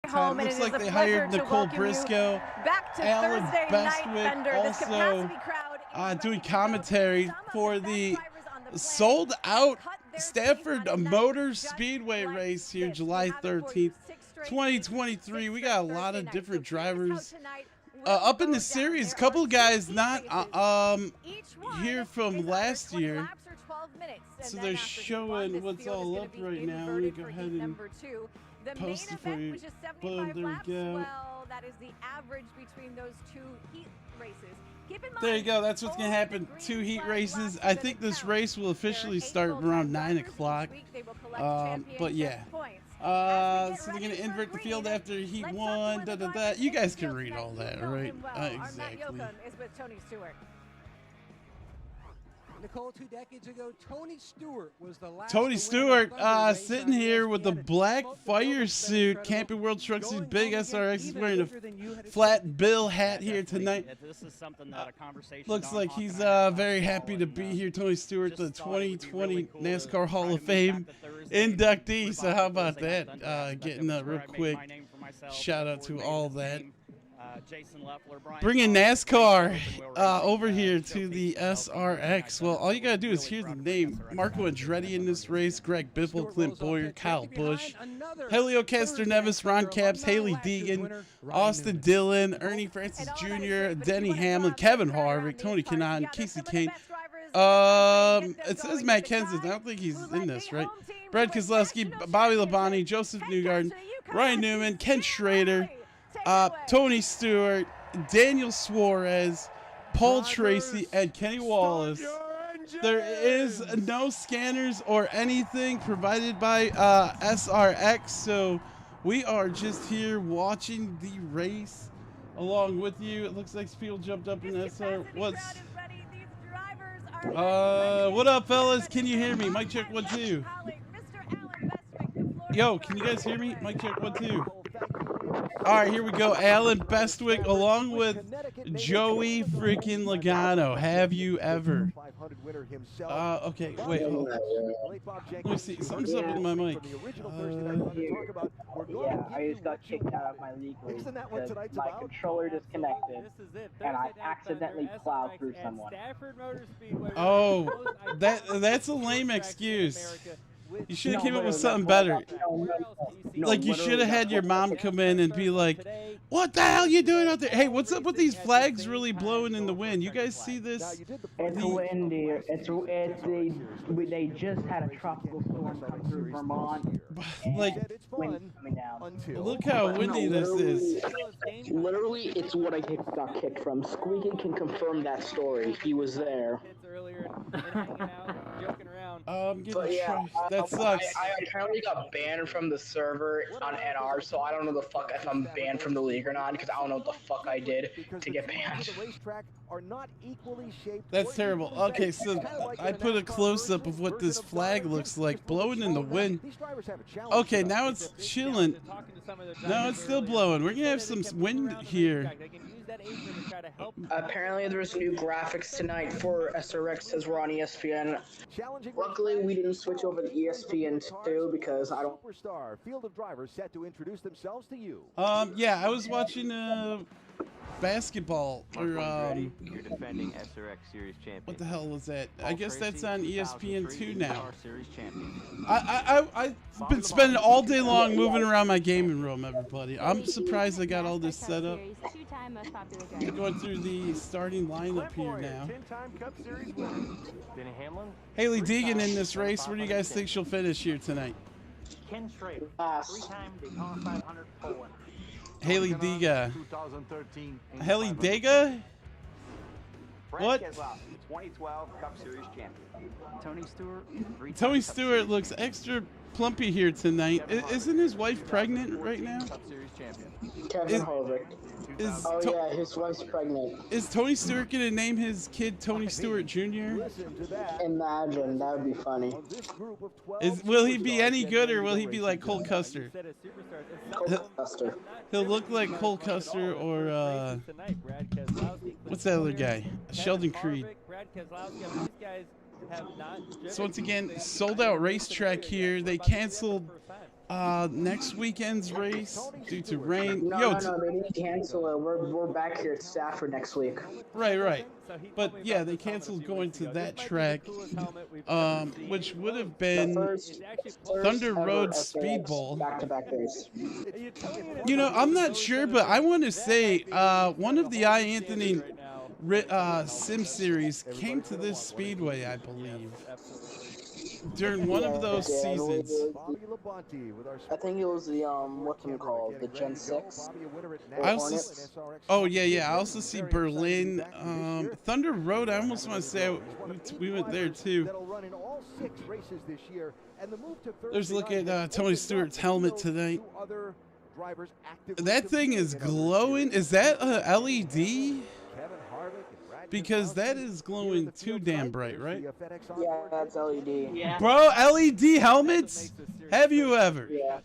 time. Looks like they hired Nicole Briscoe, Alan Bestwick, also doing commentary for the sold-out Stafford Motor Speedway race here, July 13th, 2023. We got a lot of different drivers up in the series. A couple guys not here from last year, so they're showing what's all up right now. Let me go ahead and post it for you. Boom, there we go. That is the average between those two heat races. There you go. That's what's going to happen. 2 heat races. I think this race will officially start around 9 o'clock. But yeah. So they're going to invert the field after heat 1. You guys can read all that, right? Exactly. Nicole, 2 decades ago, Tony Stewart was the last. Tony Stewart sitting here with the black fire suit, Camping World Truck Series, big SRX. He's wearing a flat bill hat here tonight. Looks like he's very happy to be here. Tony Stewart, the 2020 NASCAR Hall of Fame inductee. So how about that? Getting a real quick shout out to all that. Bringing NASCAR over here to the SRX. Well, all you gotta do is hear the name. Marco Andretti in this race, Greg Biffle, Clint Boyer, Kyle Busch, Helio Castroneves, Ron Capps, Haley Deegan, Austin Dillon, Ernie Francis Jr., Denny Hamlin, Kevin Harvick, Tony Kanaan, Casey Kane. It says Matt Kenseth. I don't think he's in this, right? Brad Keselowski, Bobby Labonte, Joseph Newgarden, Ryan Newman, Ken Schrader, Tony Stewart, Daniel Suarez, Paul Tracy, and Kenny Wallace. There is no scanners or anything provided by SRX, so we are just here watching the race along with you. It looks like people jumped up in SR. What up, fellas? Can you hear me? Mic check 1 2. Yo, can you guys hear me? Mic check 1 2. All right, here we go. Alan Bestwick along with Joey freaking Logano. Have you ever? Okay, wait. Hold on. Let me see. Something's up with my mic. Yeah, I just got kicked out of my league because my controller disconnected, and I accidentally plowed through someone. Oh, that's a lame excuse. You should have came up with something better. Like, you should have had your mom come in and be like, what the hell are you doing out there? Hey, what's up with these flags really blowing in the wind? You guys see this? It's windy. They just had a tropical storm come through Vermont. Like, wind coming down. Look how windy this is. Literally, it's what I got kicked from. Squeaky can confirm that story. He was there. That sucks. I apparently got banned from the server on NR, so I don't know the fuck if I'm banned from the league or not, because I don't know what the fuck I did to get banned. That's terrible. Okay, so I put a close-up of what this flag looks like, blowing in the wind. Okay, now it's chilling. No, it's still blowing. We're gonna have some wind here. Apparently there's new graphics tonight for SRX as we're on ESPN. Luckily we didn't switch over to ESPN 2 because I don't. Field of drivers set to introduce themselves to you. Yeah, I was watching basketball or you're defending SRX Series champion. what the hell was that? I guess that's on ESPN 2 now. I've been spending all day long moving around my gaming room, everybody. I'm surprised I got all this set up. Going through the starting lineup here now. Haley Deegan in this race. Where do you guys think she'll finish here tonight? Ken Schrader, 3-time Daytona 500 Poland. Haley Dega. Haley Dega? What? 2012 Cup Series champion. Tony Stewart. Tony Stewart looks extra plumpy here tonight. Isn't his wife pregnant right now? Cup Series champion. Kevin Harvick. Oh yeah, his wife's pregnant. Is Tony Stewart gonna name his kid Tony Stewart Jr.? Imagine, that would be funny. Will he be any good, or will he be like Cole Custer? Cole Custer. He'll look like Cole Custer or what's that other guy? Sheldon Creed. So once again, sold out racetrack here. They canceled next weekend's race due to rain. No, no, they didn't cancel it. We're back here at Stafford next week. Right. But yeah, they canceled going to that track, which would have been Thunder Road Speedball. Back-to-back race. You know, I'm not sure, but I want to say one of the iAnthuny Sim series came to this speedway, I believe, during one of those seasons. I think it was the what's it called, the Gen 6. Oh yeah. I also see Berlin, Thunder Road. I almost want to say we went there too. There's a look at Tony Stewart's helmet tonight. That thing is glowing. Is that a LED? Because that is glowing too damn bright, right? Yeah, that's LED. Yeah. Bro, LED helmets? Have you ever? Yeah.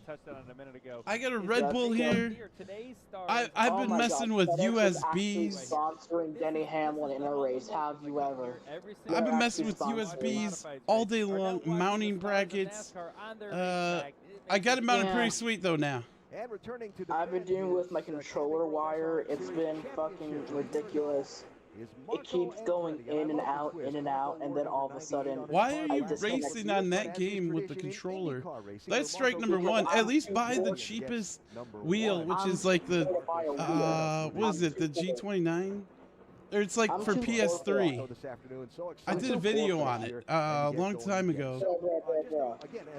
I got a Red Bull here. I've been messing with USBs. Sponsoring Denny Hamlin in a race. Have you ever? I've been messing with USBs all day long. Mounting brackets. I got it mounted pretty sweet though now. I've been dealing with my controller wire. It's been fucking ridiculous. It keeps going in and out, and then all of a sudden... Why are you racing on that game with the controller? That's strike number one. At least buy the cheapest wheel, which is like the... what is it, the G29? Or it's like for PS3. I did a video on it a long time ago.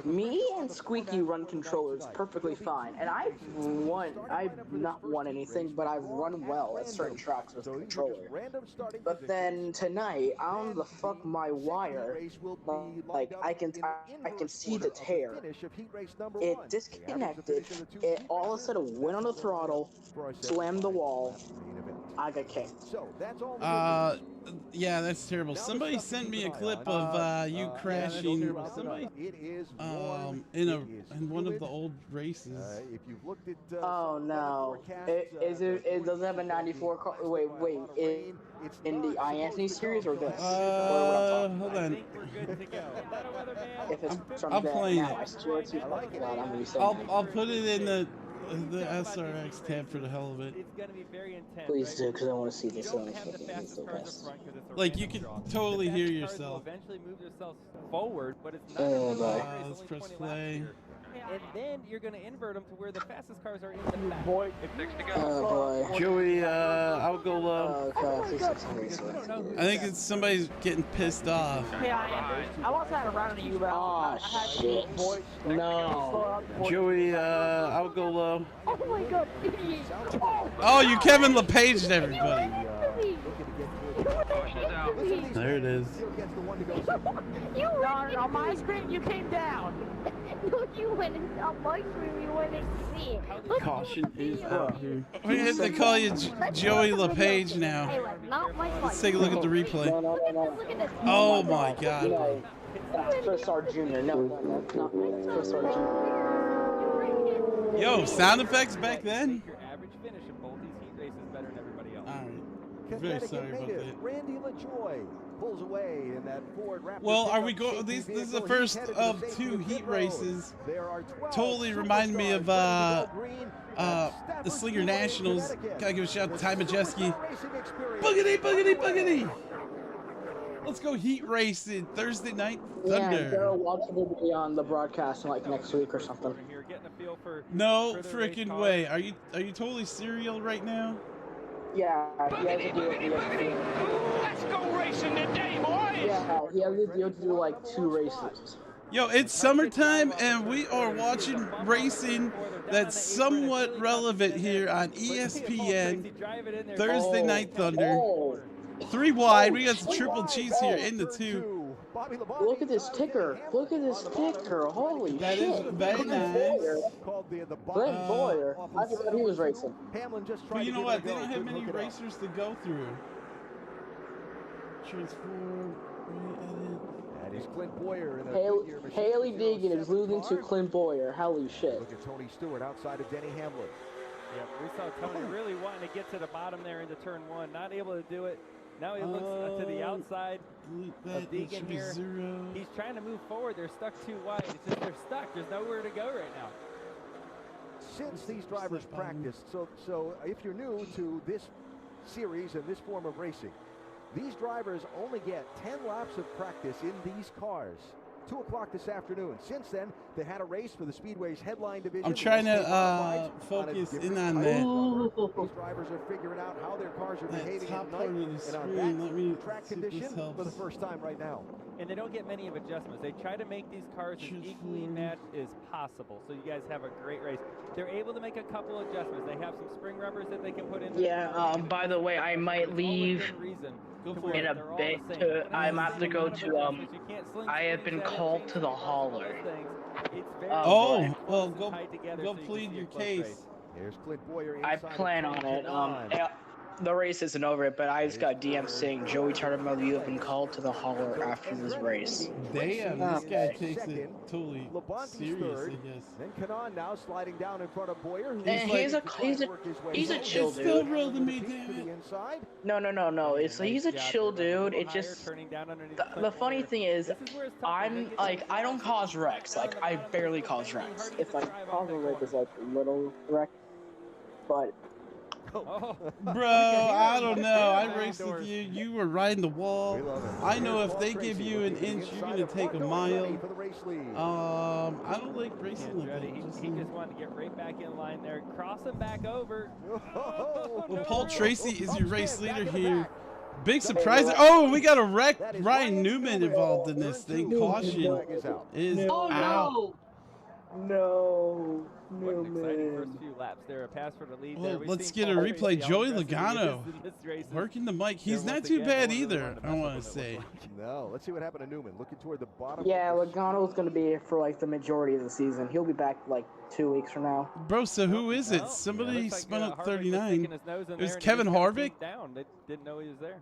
Me and Squeaky run controllers perfectly fine, and I've not won anything, but I've run well at certain tracks with the controller. But then tonight, I don't know the fuck my wire, like I can see the tear. It disconnected. It all of a sudden went on the throttle, slammed the wall. I got kicked. Yeah, that's terrible. Somebody sent me a clip of you crashing. Somebody, in one of the old races. Oh no! It doesn't have a 94 car. Wait. In the iAnthuny series or this? Hold on. If it's from I'll that play now, it. I swear to God, I'm gonna be saying I'll put it in the SRX tab for the hell of it. please do, because I want to see this. Like you can totally hear yourself. Let's press play. And then you're going to invert them to where the fastest cars are in the back. Oh boy. Joey, I'll go low. Okay, I think it's somebody's getting pissed off. Yeah, I want to have a round of you, but oh shit. No. Joey, I'll go low. oh my god. Oh, you Kevin LePage to everybody. There it is. You went on my screen, you came down. No, you went on my screen, you went in to see it. Caution is out here. We have to call you Joey LePage now. Hey, look, not my fault. Let's take a look at the replay. No. Look at this. Oh my god. No. That's Chris R. Jr. No, not Chris R. Jr. Yo, sound effects back then? Your average finish in both these heat races better than everybody else. Alright. Very sorry about that. Randy LaJoy pulls away in that Ford Raptor. Well, are we going? This is the first of two heat races. Totally remind me of the Slinger Nationals. Gotta give a shout out to Ty Majeski. Boogity! Let's go heat racing Thursday night Thunder. Yeah, Daryl Watson will be on the broadcast like next week or something. No freaking way. Are you totally serial right now? Yeah, he has a deal with ESPN. Let's go racing today, boys! Yeah, he has a deal to do like 2 races. Yo, it's summertime and we are watching racing that's somewhat relevant here on ESPN Thursday Night Thunder. 3 wide. We got the triple cheese here in the 2. Look at this ticker. Holy that shit. Is very nice. Clint Boyer. I forgot he was racing. But you know what? They don't have many racers to go through. Transform. That is Clint Boyer. Haley Deegan is losing to Clint Boyer. Holy shit. Look at Tony Stewart outside of Denny Hamlin. Yep, we saw Tony really wanting to get to the bottom there into turn 1. Not able to do it. Now he looks to the outside of Deegan here. He's trying to move forward. They're stuck too wide. It's just they're stuck. There's nowhere to go right now. since these drivers practiced. So if you're new to this series and this form of racing, these drivers only get 10 laps of practice in these cars. 2 o'clock this afternoon. Since then, they had a race for the Speedway's headline division. I'm trying to focus in on that. These drivers are figuring out how their cars are behaving top at night part of the and screen. on Let me that track see if this condition helps. for the first time right now. And they don't get many of adjustments. They try to make these cars as equally matched as possible, so you guys have a great race. They're able to make a couple adjustments. They have some spring rubbers that they can put in. Yeah, by the way, I might leave in a bit. I'm about to go to, I have been called to the hauler. Oh, well, go plead your case. Here's Clint Boyer. I plan on it. The race isn't over, but I just got DM saying, Joey Tartamel, you have been called to the hauler after this race. Damn, this guy takes it totally serious, I guess. Then Kanan now sliding down in front of Boyer. He's a chill dude. Still real to me, damn it. No. He's a chill dude. It just the funny thing is, I don't cause wrecks. Like, I barely cause wrecks. If I cause a wreck, it's like a little wreck, but. Bro, I don't know. I raced with you. You were riding the wall. I know if they give you an inch, you're gonna take a mile. I don't like racing like that. He just wanted to get right back in line there, cross him back over. Well, Paul Tracy is your race leader here. Big surprise. Oh, we got a wreck. Ryan Newman involved in this thing. Caution is out. No. What an exciting first few laps there. A pass for the lead there. Let's get a replay. Joey Logano working the mic. He's not too bad either, I want to say. No, let's see what happened to Newman. Looking toward the bottom. Yeah, Logano's going to be here for like the majority of the season. He'll be back like 2 weeks from now. Bro, so who is it? Somebody spun up 39. It was Kevin Harvick? They didn't know he was there.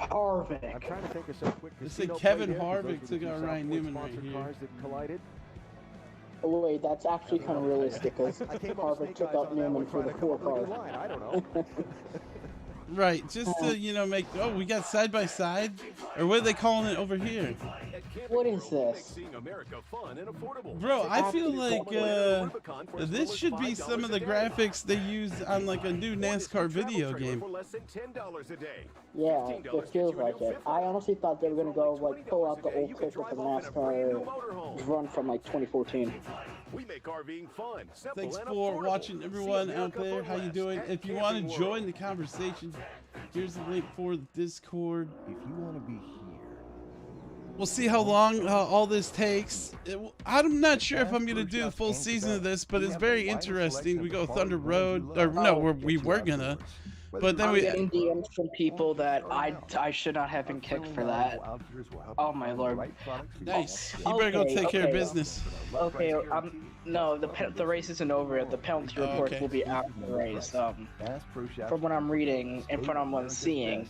Harvick. I'm trying to think of some quick. They said Kevin Harvick took out Ryan Newman right here. Cars that collided. Oh, wait, that's actually kind of realistic because Harvick took out Newman for the 4 car. I don't know. Right, just to, make... Oh, we got side-by-side? Or what are they calling it over here? What is this? Bro, I feel like this should be some of the graphics they use on like a new NASCAR video game. Yeah, it feels like it. I honestly thought they were going to go like pull out the old clip of the NASCAR run from like 2014. We make RVing fun. Thanks for watching, everyone out there. How you doing? If you want to join the conversation, here's the link for the Discord. If you want to be here, we'll see how long all this takes. I'm not sure if I'm going to do the full season of this, but it's very interesting. We go Thunder Road, or no, we were gonna. But then I'm getting DMs from people that I should not have been kicked for that. Oh my lord. Nice. You better go take care of business. Okay. No, the race isn't over yet. The penalty reports will be after the race. From what I'm reading and from what I'm seeing,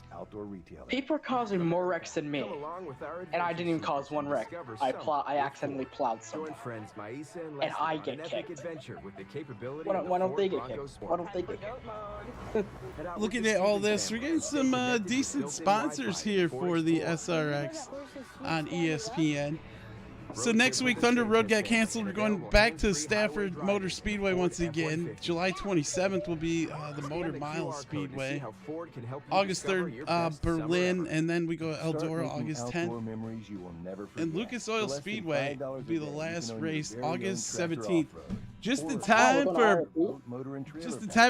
people are causing more wrecks than me, and I didn't even cause one wreck. I accidentally plowed someone, and I get kicked. Why don't they get kicked? Why don't they get kicked? Looking at all this, we're getting some decent sponsors here for the SRX on ESPN. So next week, Thunder Road got canceled. We're going back to Stafford Motor Speedway once again. July 27th will be the Motor Mile Speedway. August 3rd, Berlin, and then we go Eldora August 10th. And Lucas Oil Speedway will be the last race, August 17th. Just in time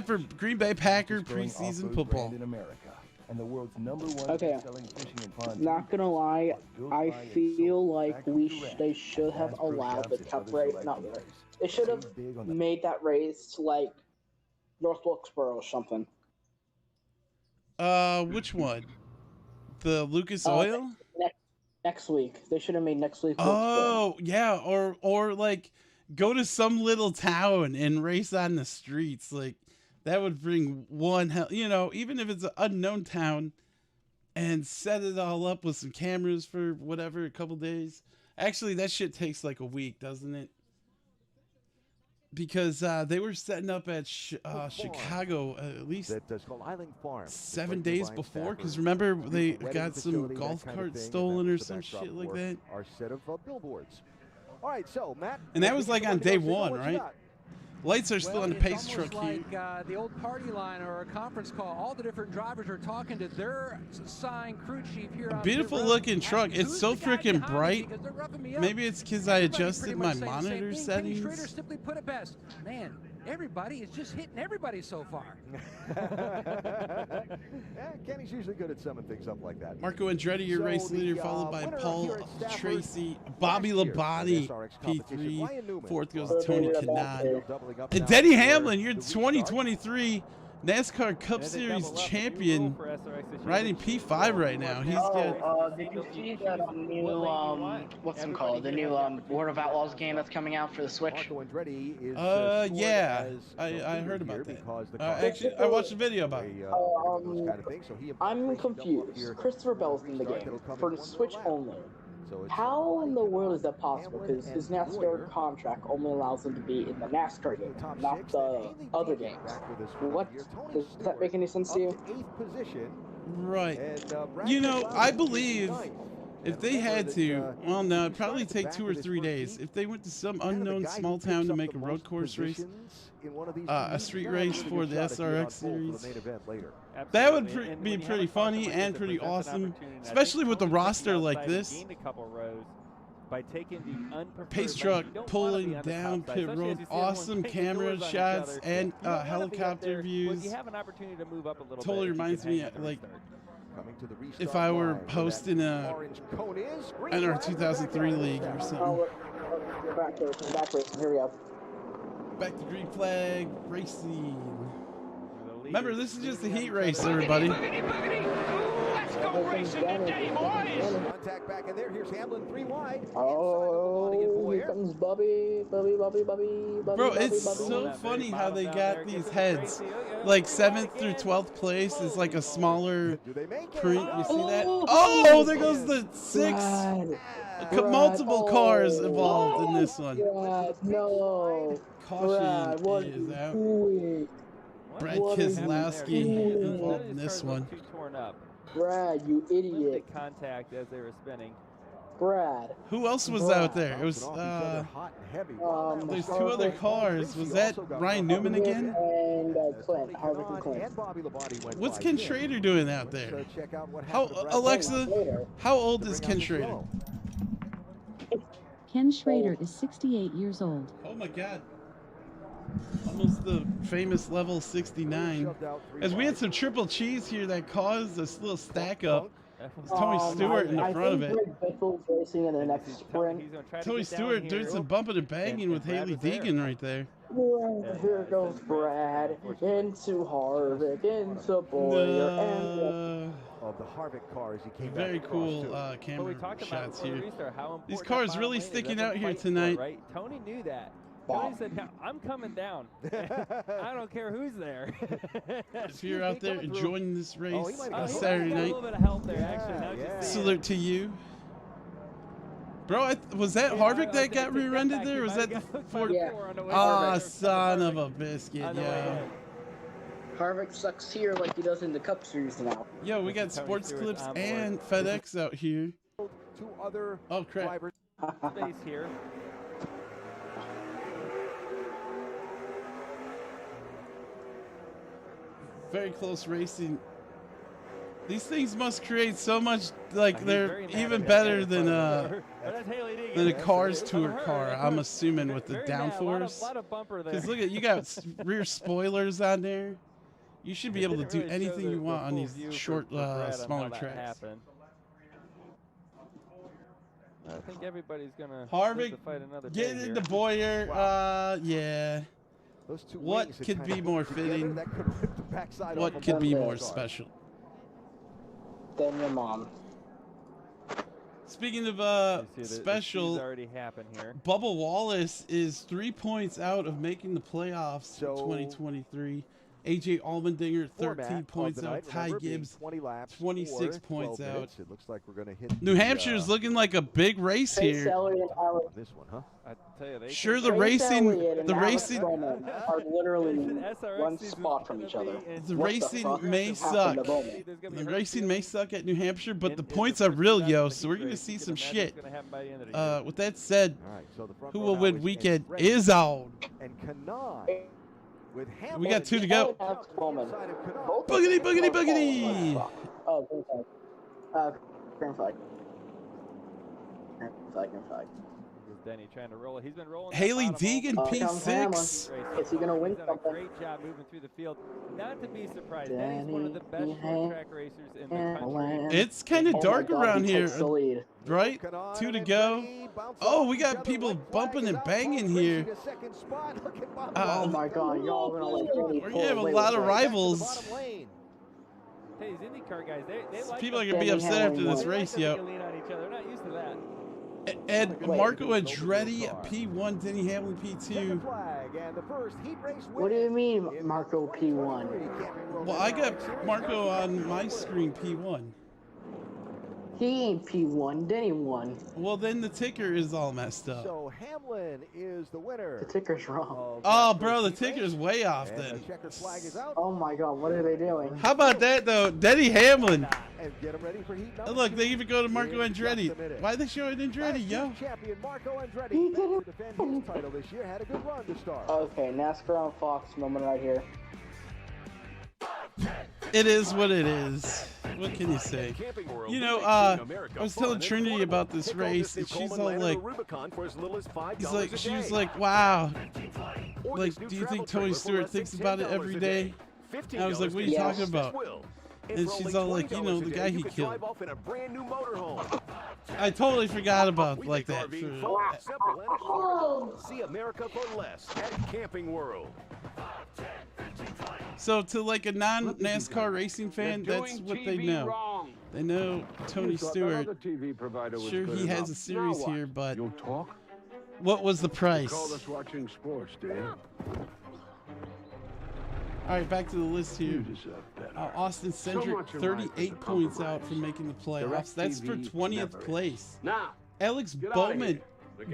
for Green Bay Packer preseason football. And the world's #1 okay, selling fishing and ponds. Not gonna lie, I feel like they should have allowed the Cup race. Not really. They should have made that race like North Wilkesboro or something. Which one? The Lucas Oil? Next week. They should have made next week. Oh, yeah, or like go to some little town and race on the streets, like. That would bring one hell, even if it's an unknown town, and set it all up with some cameras for whatever, a couple days. Actually, that shit takes like a week, doesn't it? Because they were setting up at Chicago at least 7 days before. Because remember, they got some golf carts stolen or some shit like that. Our set of billboards. All right, so Matt. And that was like on day one, right? Lights are still on the pace it's truck almost here. like the old party line or a conference call. All the different drivers are talking to their assigned crew chief here on Beautiful pit road, looking truck. asking, It's "Who's so the guy freaking behind me?" bright. Because they're roughing me up. Maybe it's because I Everybody adjusted pretty my much saying the same monitor thing. Kenny Schrader settings. simply put it best. Man, everybody is just hitting everybody so far. Yeah, Kenny's usually good at summing things up like that. Marco Andretti, your So race leader, the, followed by winner Paul here at Stafford Tracy, Bobby last year in Labonte, SRX competition, P3. Ryan Newman. Fourth goes Well, to Tony they're Kanaan. Doubling up And now Denny for Hamlin, your the restart. 2023 NASCAR Cup Series champion, riding P5 right now. He's got. Did you see that new what's it called? The new World of Outlaws game that's coming out for the Switch? Marco Andretti is Yeah, as I the heard leader about here that. because the car Actually, I watched a video about it. those kind of things, so he I'm confused. Christopher Bell's in the game for the Switch only. How in the world is that possible? Because his NASCAR contract only allows him to be in the NASCAR game, not the other games. What? Does that make any sense to you? Right. You know, I believe if they had to, well, no, it'd probably take 2 or 3 days. If they went to some unknown small town to make a road course race, a street race for the SRX series, that would be pretty funny and pretty awesome, especially with a roster like this. By taking the unpreferred Pace truck pulling down pit road, awesome camera shots and helicopter views. You have an opportunity to move up a little totally bit reminds me like if I were hosting a NR 2003 league or something. Back racing. Here we go. Back to green flag racing. Remember, this is just a heat race, everybody. Let's go racing today, boys! Contact back in there. Here's Hamlin 3 wide. Oh, here comes Bubby. Bro, it's so funny how they got these heads. Like 7th through 12th place is like a smaller print. You see that? Oh, there goes the 6. Multiple cars involved in this one. No. Caution is out. Brad Keselowski involved in this one. Brad, you idiot. Contact as they were spinning. Brad. Who else was out there? It was there's 2 other cars. Was that Ryan Newman again? And Clint, Harvick and Clint. What's Ken Schrader doing out there? How Alexa? How old is Ken Schrader? Ken Schrader is 68 years old. Oh my God. Almost the famous level 69. As we had some triple cheese here that caused this little stack up. It's Tony Stewart in the front of it. Racing in the next sprint. Tony Stewart doing some bumping and banging with Haley Deegan right there. Here goes Brad into Harvick, into Boyer, and of the Harvick cars he came very cool camera shots here. These cars really sticking out here tonight. Right? Tony knew that. Tony said, I'm coming down. I don't care who's there. If you're out there enjoying this race on Saturday Saturday night. A night, little bit of help there, actually. salute to you. Bro, was that Harvick that got rear-ended there? Or was that the Ford? Ah, son of a biscuit, yeah. Harvick sucks here like he does in the Cup Series now. Yo, we got Sports Clips and FedEx out here. 2 other crap. Space here. Very close racing. These things must create so much, like they're even better than a Cars Tour car, I'm assuming, with the downforce. Because look at, you got rear spoilers on there. You should be able to do anything you want on these short, smaller tracks. I think everybody's gonna Harvick, fight another get day into here. Boyer. Yeah. What could be more fitting? What could be more special? Than your mom. Speaking of special, already happened here. Bubba Wallace is 3 points out of making the playoffs in 2023. AJ Allmendinger, 13 Format points of the out. night, Ty remember, being Gibbs, 20 laps 26 or points 12 out. minutes. It looks like we're going to hit New Hampshire's looking like a big race Chase here. Elliott and Alex. this one, huh? I tell you, they Sure, the Chase racing, Elliott and the Alex racing, Bowman are literally SRX one season's spot from gonna each other. be in- the What racing fuck may happened suck. to Bowman? There's gonna be The hurt racing may feelings suck at New Hampshire, but in the the points are first real, half yo. of the So we're heat gonna race. see You some can imagine shit. what's gonna happen by the end of the year. With that said, All right, so the front who row will now win is weekend Andretti is on. and Kanai with Hamilton. We got 2 to go. Alex Bowman. Boogity, boogity, boogity. Oh, green flag. Green flag. Green flag, green flag. Is Denny trying to roll it? He's been rolling. that Haley bottom all Deegan, comes P6. Hamlin. Is he gonna win He's done something? a great job moving through the field. Not to be surprised. Denny's one of the best short track racers in the country. It's kind of Oh my dark God, around he here, takes the lead. right? 2 to go. Oh, we got people bumping and banging here. Oh my God, y'all gonna let Denny We're pull gonna have a away lot with of that. rivals. Hey, these IndyCar guys, they like People are them. gonna be Denny upset after Hamlin this won. race, They like yo. them to lean on each other. They're not used to that. And Wait. Marco Andretti, P1, Denny Hamlin, P2. What do you mean, Marco P1? Well, I got Marco on my screen, P1. He ain't P1, Denny won. Well, then the ticker is all messed up. So Hamlin is the winner. The ticker's wrong. Oh, bro, the ticker's way off And then. the checkered flag is out. Oh my God, what are they doing? How about that, though? Denny Hamlin. And get him ready for heat number And look, they 2 even go to Marco in just a Andretti. minute. Why are they showing Andretti, yo? Champion Marco Andretti, He back didn't- to defend his title this year, had a good run to start. Okay, NASCAR on Fox moment right here. It is what it is. What can you say? You know, I was telling Trinity about this race, and she's all like, she was like, wow. Like, do you think Tony Stewart thinks about it every day? And I was like, what are you talking about? And she's all like, you know, the guy he killed. I totally forgot about like that. See America for less at Camping World. So to like a non-NASCAR racing fan, that's what they know. They know Tony Stewart. Sure, he has a series here, but what was the price? Watching sports, do you? All right, back to the list here. Austin Cindric, 38 points out from making the playoffs. That's for 20th place. Alex Bowman,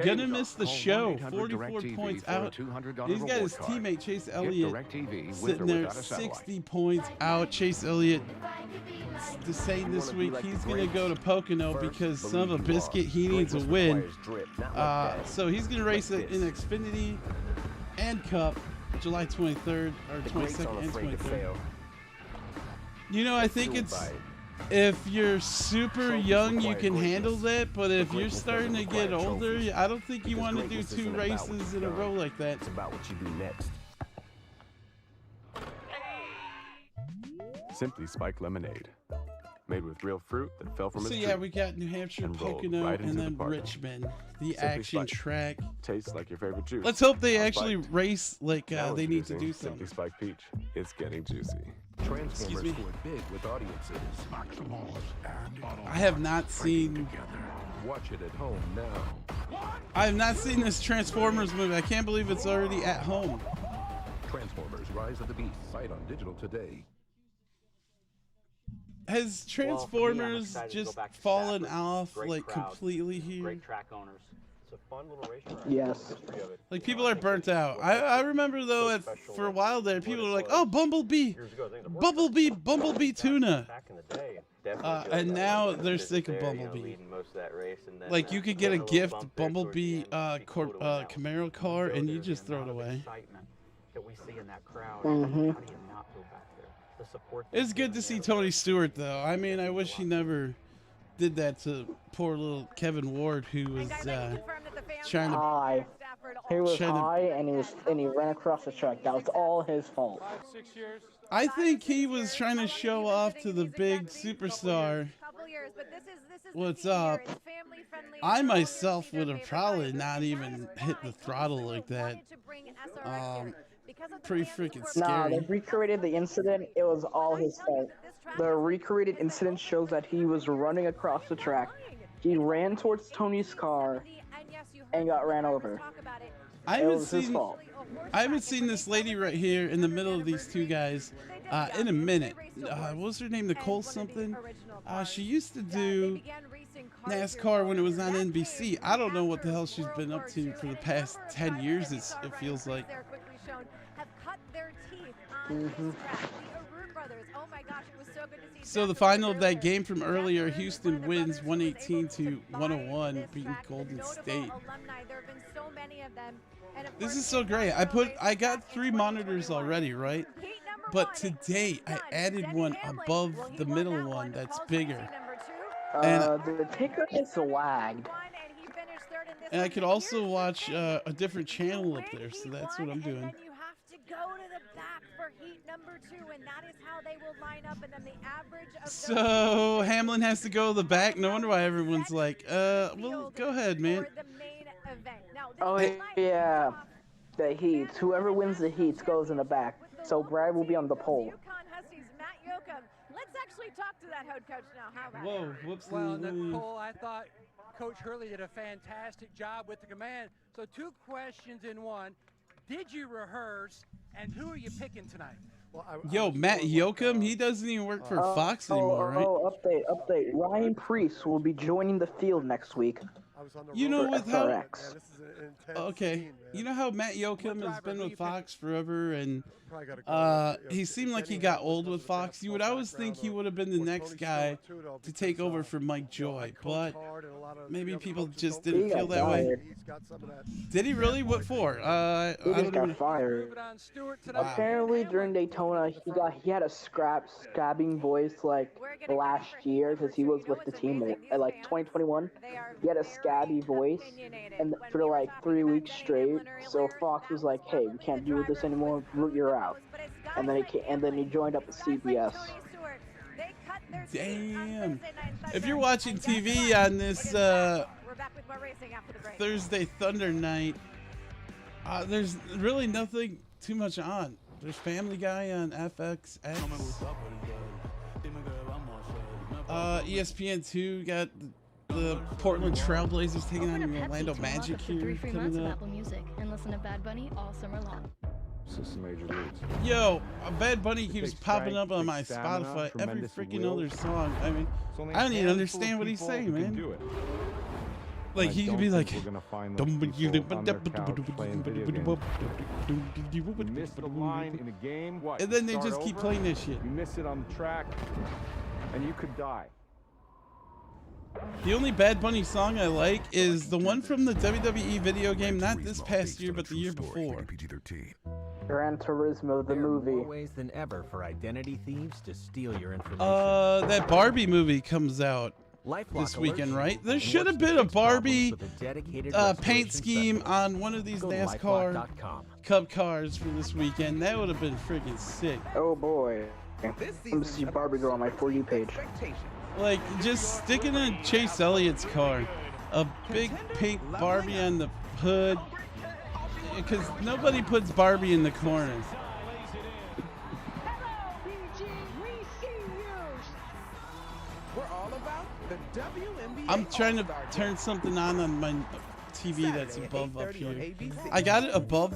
gonna miss the show, 44 points out. He's got his teammate Chase Elliott sitting there, 60 points out. Chase Elliott saying this week he's gonna go to Pocono because son of a biscuit, he needs a win. So he's gonna race it in Xfinity and Cup, July 23rd or 22nd and 23rd. You know, I think it's, if you're super young, you can handle that, but if you're starting to get older, I don't think you want to do 2 races in a row like that. It's about what you do next. Simply Spike Lemonade. Made with real fruit that fell from a So tree. yeah, we got New Hampshire, and rolled Pocono, right into and the then party. Richmond, the Simply action Spiked. track. Tastes like your favorite juice. Let's hope they Now actually spiked. race like Now they need to introducing do Simply something. Spiked Peach. It's getting juicy. Excuse me. scored big with audiences. I have not seen. Watch it at home now. I have not seen this Transformers movie. I can't believe it's already at home. Transformers: Rise of the Beast. Sight on digital today. Has Transformers just fallen off like completely here? Great track owners. It's a fun little racetrack. Yes. Like people are burnt out. I remember though for a while there, people were like, "Oh, Bumblebee, Bumblebee tuna," Back in the day, and now they're sick of Bumblebee. most of that race, and then, Like you could get a gift Bumblebee Camaro car and you just throw it away. that we see in that crowd. Mhm. How do you not go back there? The support. It's good to see Tony Stewart though. I mean, I wish he never did that to poor little Kevin Ward, who was trying to. High. He was Trying to- high and he ran across the track. That was all his fault. I think he was trying to show off to the big superstar. What's up? I myself would have probably not even hit the throttle like that. Pretty freaking Nah, they scary. recreated the incident. It was all his fault. The recreated incident shows that he was running across the track. He ran towards Tony's car and got ran over. I It haven't was his seen fault. I haven't seen this lady right here in the middle of these two guys in a minute. What was her name? Nicole something? She used to do NASCAR when it was on NBC. I don't know what the hell she's been up to for the past 10 years, it feels like. So the final of that game from earlier, Houston wins 118 to 101, beating Golden State. This is so great. I got 3 monitors already, right? But today I added one above the middle one that's bigger. And the ticker is lagged. And I could also watch a different channel up there, so that's what I'm doing. So Hamlin has to go to the back. No wonder why everyone's like, well, go ahead, man. Oh yeah, the heats. Whoever wins the heats goes in the back. So Brad will be on the pole. Let's actually talk to that head coach now. How about Whoa, whoops. Well, Nicole, I thought Coach Hurley did a fantastic job with the command. So 2 questions in one. Did you rehearse, and who are you picking tonight? Well, Yo, Matt Yoakum, he doesn't even work for Fox anymore, right? Update. Ryan Preece will be joining the field next week. You know, with how... SRX. Okay, you know how Matt Yoakum has been with Fox forever, and he seemed like he got old with Fox. You would always think he would have been the next guy to take over for Mike Joy, but maybe people just didn't feel that way. Did he really? What for? He just got fired. Apparently during Daytona, he had a scabbing voice like last year because he was with the team at like 2021. He had a scabby voice, and for like 3 weeks straight. So Fox was like, "Hey, we can't do this anymore. You're out." And then he joined up with CBS. Damn. If you're watching TV on this Thursday Thunder night, there's really nothing too much on. There's Family Guy on FXX. ESPN2 got the Portland Trailblazers taking on the Orlando Magic here. 3 free months of Apple Music and listen to Bad Bunny all summer long. Yo, Bad Bunny keeps popping up on my Spotify every freaking other song. I mean, I don't even understand what he's saying, man. Like, he could be like, missed the line in a game. What? And then they just keep playing this shit. You miss it on the track, and you could die. The only Bad Bunny song I like is the one from the WWE video game, not this past year, but the year before. Gran Turismo, the movie. More ways than ever for identity thieves to steal your information. That Barbie movie comes out this weekend, right? There should have been a Barbie paint scheme on one of these NASCAR Cup cars for this weekend. That would have been freaking sick. Oh boy. I'm gonna see Barbie girl on my For You page. Like, just sticking in Chase Elliott's car, a big pink Barbie on the hood, because nobody puts Barbie in the corner. I'm trying to turn something on my TV that's above up here. I got it above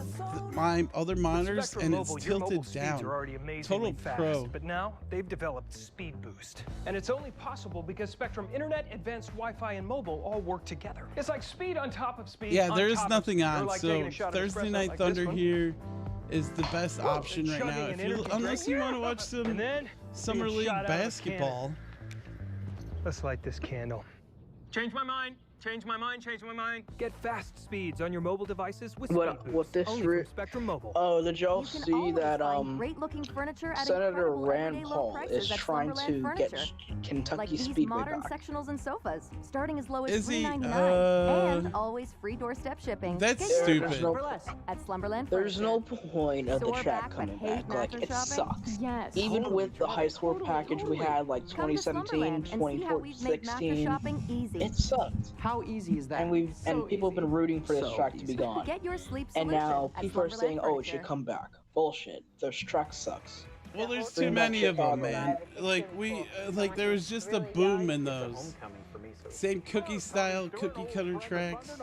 my other monitors and it's tilted down. Total pro. But now they've developed Speed Boost. And it's only possible because Spectrum Internet, Advanced Wi-Fi, and mobile all work together. It's like speed on top of speed. Yeah, there is nothing on. So Thursday Night Thunder here is the best option right now. Unless you want to watch some Summer League basketball. Let's light this candle. Change my mind. Change my mind, change my mind. Get fast speeds on your mobile devices with Speed Boost. Only from Spectrum Mobile. Oh, did y'all see that great-looking furniture at Senator Rand Paul is trying to get Kentucky like these Speedway modern back? sectionals and sofas, starting as low as Is he, $3.99, and always free doorstep shipping. That's Get yours stupid. for less at Slumberland There's Furniture. no point of the track coming back. Like, it sucks. Yes. Even with the high score package we had, like Come to 2017, Slumberland and see how we've made mattress 2016, shopping easy. it sucked. How easy is that? And people have been rooting for this track to be gone. Get your sleep And solution now at people are saying, Slumberland oh, it should Furniture. come back. Bullshit. This track sucks. Well, there's too many of them, man. Like, there was just a boom in those. Same cookie style, cookie cutter tracks.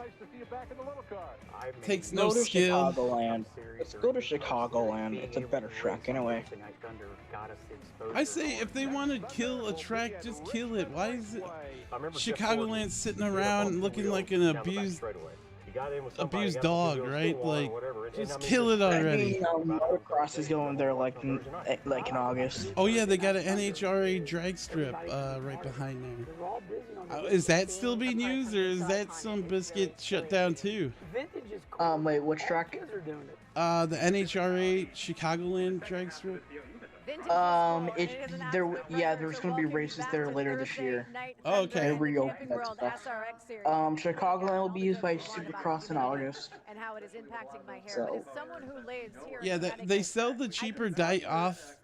Takes no Go to skill. Chicagoland. Let's go to Chicagoland. It's a better track anyway. I say if they want to kill a track, just kill it. Why is it Chicagoland sitting around looking like an abused dog, right? Like, just kill it already. Motocross is going there like in August. Oh yeah, they got an NHRA drag strip right behind there. Is that still being used, or is that some biscuit shut down too? Wait, which track? The NHRA Chicagoland drag strip. There's gonna be races there later this year. Oh, okay. They reopened that stuff. Chicagoland will be used by Supercross in August. So. Yeah, they sell the cheaper off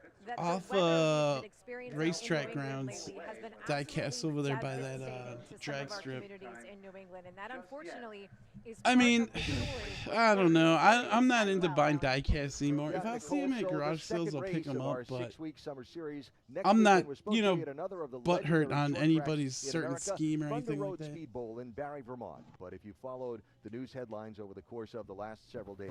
racetrack grounds diecast over there by that drag strip. I mean, I don't know. I'm not into buying diecast anymore. If I see them at garage sales, I'll pick them up, but I'm not, butthurt on anybody's certain scheme or anything like that. Speed Bowl in Barrie, Vermont. But if you followed the news headlines over the course of the last several days,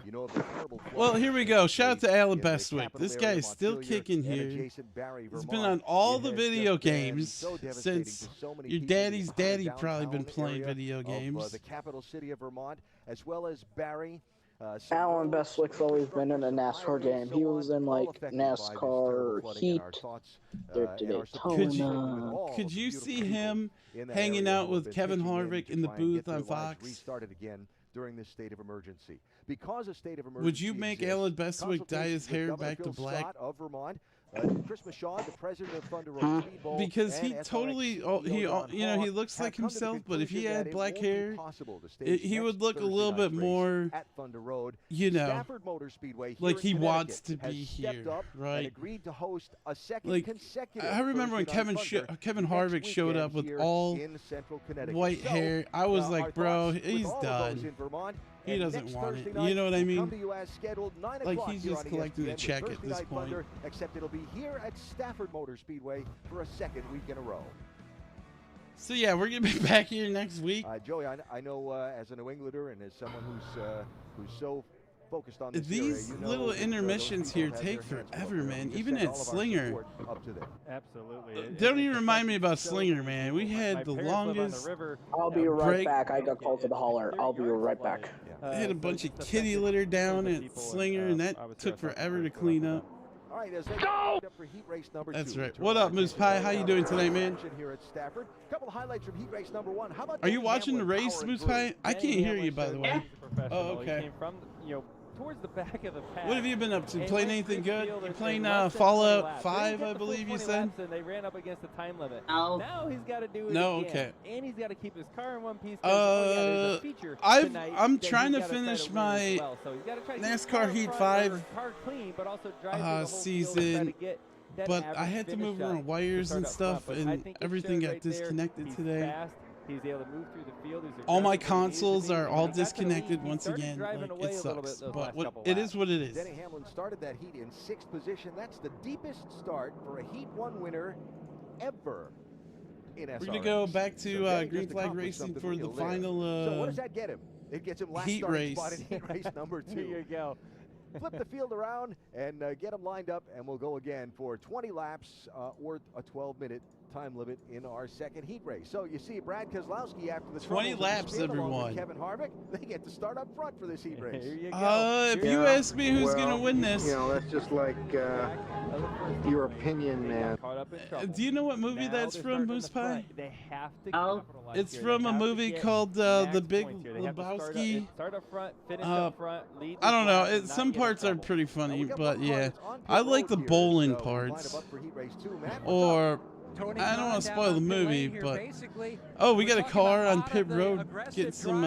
you know of the terrible. Well, here we go. Shout out to Alan Bestwick. This guy is still kicking here. He's been on all the video games since your daddy's daddy probably been playing video games. The capital city of Vermont, as well as Barrie. Alan Bestwick's always been in a NASCAR game. He was in like NASCAR Heat, Daytona. Could you see him hanging out with Kevin Harvick in the booth on Fox? Restarted again during this state of emergency. Because a state of emergency. Would you make Alan Bestwick dye his hair back to black? Of Vermont. Chris Michaud, the president of Thunder Road Speed Bowl, because he totally, he looks like himself, but if he had black hair, he would look a little bit more, at Thunder Road. Stafford Motor Speedway like he wants to be here, right? Agreed to host a second like, consecutive I remember when Kevin Harvick showed up with all white hair. I was like, bro, he's done. He doesn't want it. You know what I mean? Like, he's just collecting a check at this point. Except it'll be here at Stafford Motor Speedway for a second week in a row. So yeah, we're gonna be back here next week. Joey, I know as a New Englander and as someone who's so focused on this these little intermissions here take forever, man. Even at Slinger. Absolutely. Don't even remind me about Slinger, man. We had the longest. I'll be right back. I got called to the hauler. I'll be right back. I had a bunch of kitty litter down at Slinger, and that took forever to clean up. All right, as they go for heat race number 2. That's right. What up, Moose Pie? How you doing tonight, man? Here at Stafford. Couple of highlights from heat race number 1. How about Are you watching the race, Moose Pie? I can't hear you, by the way. Oh, okay. Towards the back of the pack. What have you been up to? Playing anything good? You playing Fallout 5, I believe you said? And they ran up against the time limit. Now he's got to do it again. Okay. And he's got to keep his car in one piece. I'm trying to finish my NASCAR Heat 5 season, but I had to move around wires and stuff, and everything got disconnected today. He's able to move through the field. All my consoles are all disconnected once again. Like, it sucks, but it is what it is. Denny Hamlin started that heat in 6th position. That's the deepest start for a Heat 1 winner ever in SRX. We're going to go back to Green Flag Racing for the final so what does that get him? It gets him last heat race. Spot in heat race number 2. Here you go. Flip the field around and get them lined up, and we'll go again for 20 laps or a 12-minute time limit in our second heat race. So you see Brad Keselowski after the 20 laps, everyone. Kevin Harvick, they get to start up front for this heat race. Here you go. If you ask me who's going to win this. That's just like your opinion, man. Do you know what movie that's from, Moose Pie? They have to capitalize. It's from a movie called The Big Lebowski. Start up front, finish up front, lead. I don't know. Some parts are pretty funny, but yeah. I like the bowling parts. Or I don't want to spoil the movie, but we got a car on pit road getting some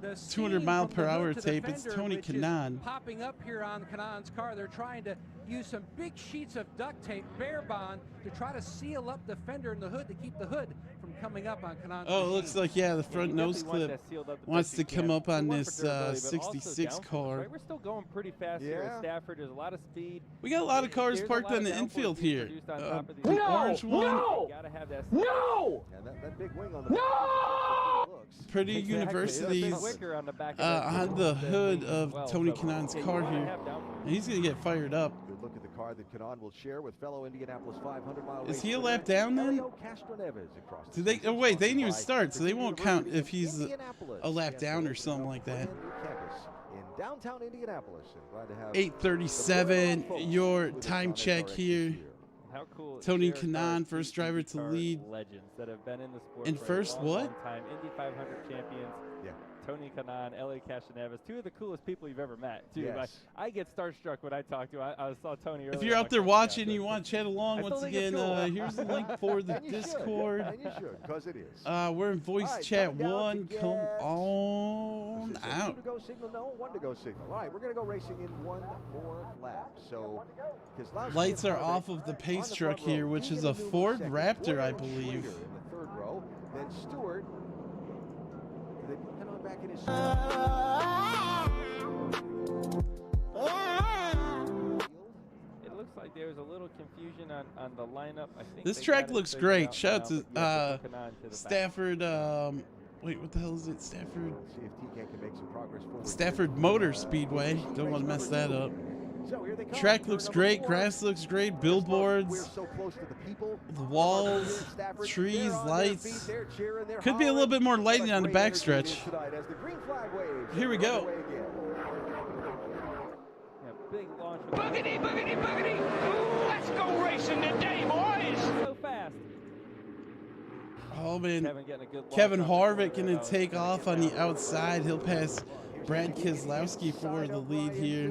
200-mile-per-hour tape. It's Tony Kanaan. Popping up here on Kanaan's car, they're trying to use some big sheets of duct tape, bare bond, to try to seal up the fender and the hood to keep the hood from coming up on Kanaan's it looks like, the front nose clip wants to come up on this 66 car. We're still going pretty fast here at Stafford. There's a lot of speed. We got a lot of cars parked on the infield here. The orange one. Yeah, that big wing on the Purdue University's on the hood of Tony Kanaan's car here. And he's going to get fired up. Good look at the car that Kanaan will share with fellow Indianapolis 500-mile race. Is he a lap down then? Did they? Oh wait, they didn't even start, so they won't count if he's a lap down or something like that. In downtown Indianapolis. Glad to have 8:37. Your time check here. How cool. Tony Kanaan, first driver to lead. Legends that have been in the sport and for first a long, what? long time. Indy 500 champions. Yeah. Tony Kanaan, Ellie Castroneves, two of the coolest people you've ever met, too. Yes. I get starstruck when I talk to him. I saw Tony earlier. If you're out there watching and you want to chat along, once again, here's the link for the Discord. And you should, because it is. We're in voice chat 1. Come on out. 2 to go signal, no, 1 to go signal. All right, we're going to go racing in 1 more lap. So, lights are off of the pace truck here, which is a Ford Raptor, I believe. In the 3rd row, then Stewart. They put Kanaan back in his It looks like there's a little confusion on the lineup. I think this track looks great. Shout out to Stafford. Wait, what the hell is it? Stafford. See if TK can make some progress forward. Stafford Motor Speedway. Don't want to mess that up. So here they come. Track looks great. Grass looks great. Billboards. We're so close to the people. The walls, trees, lights. Could be a little bit more lighting on the backstretch. Here we go. Big launch. Boogity, boogity, boogity! Ooh, let's go racing today, boys! So fast. Oh man, Kevin Harvick gonna take off on the outside. He'll pass Brad Keselowski for the lead here.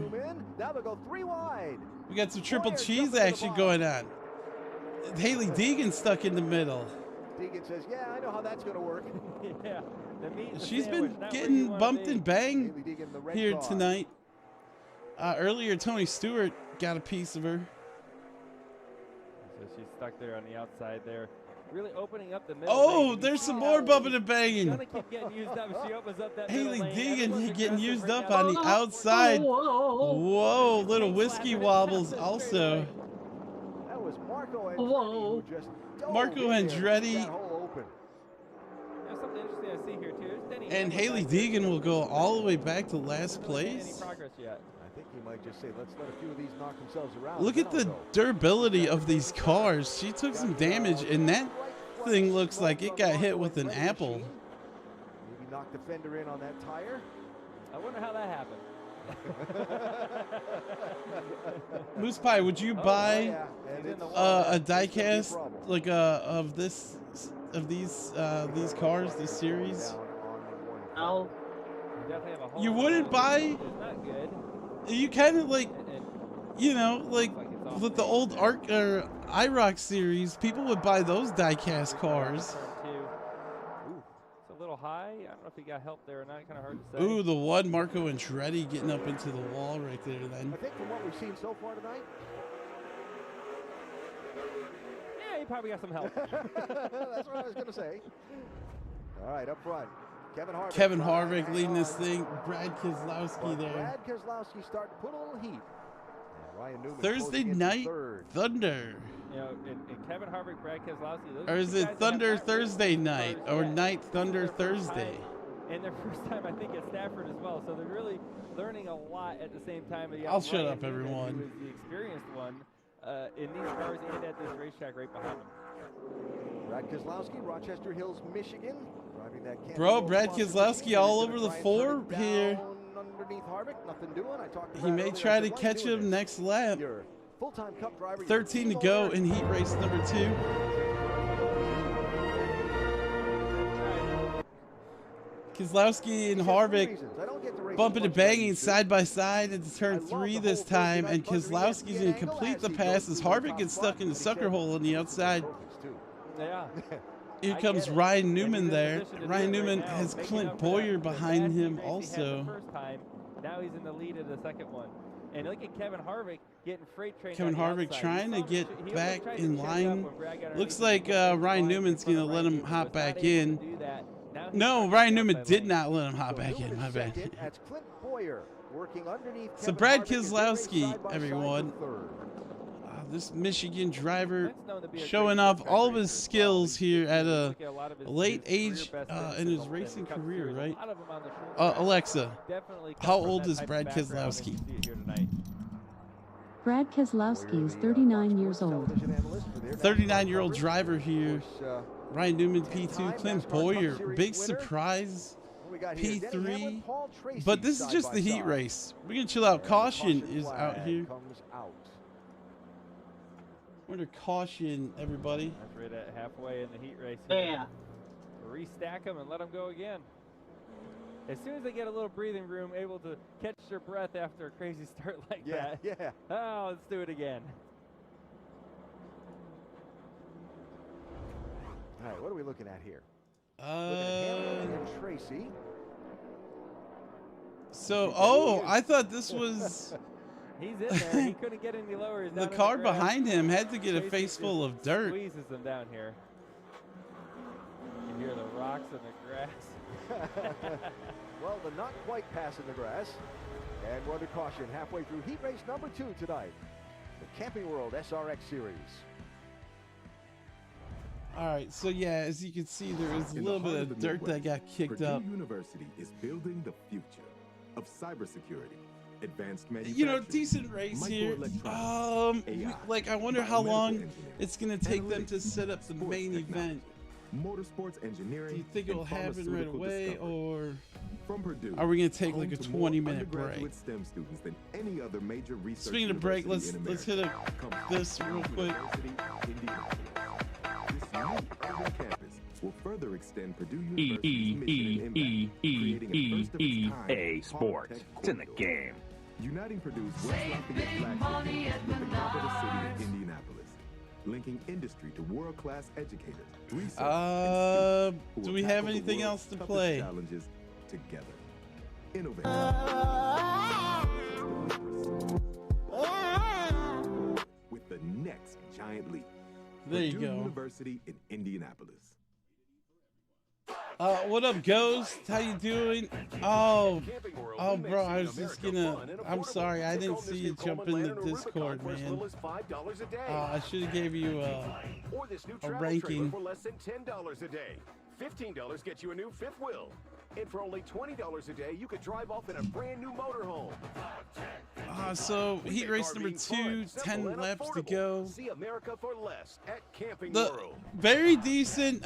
Now they'll go 3 wide. We got some triple cheese action going on. Haley Deegan stuck in the middle. Deegan says, "Yeah, I know how that's gonna work." Yeah, she's been getting bumped and banged here tonight. Earlier, Tony Stewart got a piece of her. So she's stuck there on the outside there. Really opening up the middle. Oh, there's some more bumping and banging. Keep getting used up. She opens up that Haley Deegan getting used up on the outside. Whoa, little whiskey wobbles also. That was Marco Andretti who just Marco Andretti. There's something interesting I see here too. And Haley Deegan will go all the way back to last Any place. progress yet? I think he might just say, let's let a few of these knock themselves around. Look at the durability of these cars. She took some damage, and that thing looks like it got hit with an apple. Maybe knock the fender in on that tire. I wonder how that happened. Moose Pie, would you buy a diecast like of these cars, this series? No. You wouldn't buy? It's not good. You kind of like, you know, like with the old iRock series, people would buy those diecast cars. It's a little high. I don't know if he got help there or not. Kind of hard to say. Ooh, the one Marco Andretti getting up into the wall right there then. I think from what we've seen so far tonight. Yeah, he probably got some help. That's what I was going to say. All right, up front. Kevin Harvick leading this thing. Brad Keselowski there. Brad Keselowski starting to put a little heat. Ryan Newman Thursday night Thunder. You know, and Kevin Harvick, Brad Keselowski. Or is it Thunder Thursday night or Night Thunder Thursday? And their first time, I think, at Stafford as well. So they're really learning a lot at the same time. I'll shut up, everyone. Who is the experienced one in these cars and at this racetrack right behind them. Brad Keselowski, Rochester Hills, Michigan. Driving that Bro, Brad Keselowski all over the 4 here. Underneath Harvick, nothing doing. I talked he may try to catch him next lap. Full-time Cup driver. 13 to go in heat race number 2. Keselowski and Harvick bumping and banging side by side into turn 3 this time, and Keselowski's going to complete the pass as Harvick gets stuck in the sucker hole on the outside. Yeah. Here comes Ryan Newman there. Ryan Newman has Clint Boyer behind him also. First time, now he's in the lead of the second one. And look at Kevin Harvick getting freight trained. Kevin Harvick trying to get back in line. Looks like Ryan Newman's going to let him hop back in. No, Ryan Newman did not let him hop back in. My bad. So Brad Keselowski, everyone. This Michigan driver showing off all of his skills here at a late age in his racing career, right? Alexa, how old is Brad Keselowski? Brad Keselowski is 39 years old. 39-year-old driver here. Ryan Newman, P2. Clint Boyer, big surprise, P3. But this is just the heat race. We're going to chill out. Caution is out here. We're under caution, everybody. That's right at halfway in the heat race. Yeah. Restack them and let them go again. As soon as they get a little breathing room, able to catch their breath after a crazy start like that. Yeah. Oh, let's do it again. All right, what are we looking at here? Looking at Hamilton and Tracy. So, I thought this was... He's in there. He couldn't get any lower. He's the down car in the behind him had to get a face full of dirt. Squeezes them down here. You hear the rocks in the grass. Well, they're not quite passing the grass. And we're under caution halfway through heat race number 2 tonight. The Camping World SRX Series. All right, so yeah, as you can see, there is a little bit of dirt that got kicked up. University is building the future of cybersecurity. Advanced you know, decent race here. Like, I wonder how long it's going to take them to set up the main event. Motorsports engineering. Do you think it will happen right away, or from Purdue, are we going to take like a 20-minute break? STEM students than any other major research Speaking of break, let's hit this real quick. This unique urban campus will further extend Purdue University's mission and impact, creating a first-of-its-kind Sports. It's in the game. Uniting Purdue's West Lafayette flagship with the capital city of Indianapolis, linking industry to world-class educators, research, and students who do will we have tackle the anything world's else to toughest play? Challenges together. Innovation. With the next giant leap. There you Purdue go. University in Indianapolis. What up, Ghost? How you doing? Oh, bro, I was just gonna... I'm sorry, I didn't see you jump in the Discord, man. I should have gave you a ranking. For less than $10 a day. $15 gets you a new fifth wheel. And for only $20 a day, you could drive off in a brand new motorhome. So heat race number 2, 10 laps to go. See America for less at Camping The World. very decent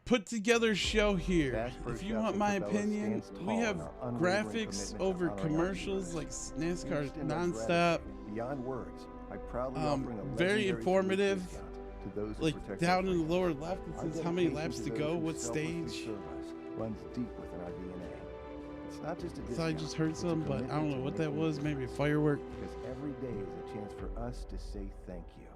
put together show here. If you want my opinion, we have graphics over commercials like NASCAR nonstop. Beyond words, I proudly offering a very informative. to those who Like protect down our in the freedom. lower left, it Our says how many dedication laps to those go, who what selflessly stage. serve us runs deep within our DNA. It's not just a So I just heard some, but I don't know what that was. Maybe a firework. Because every day is a chance for us to say thank you.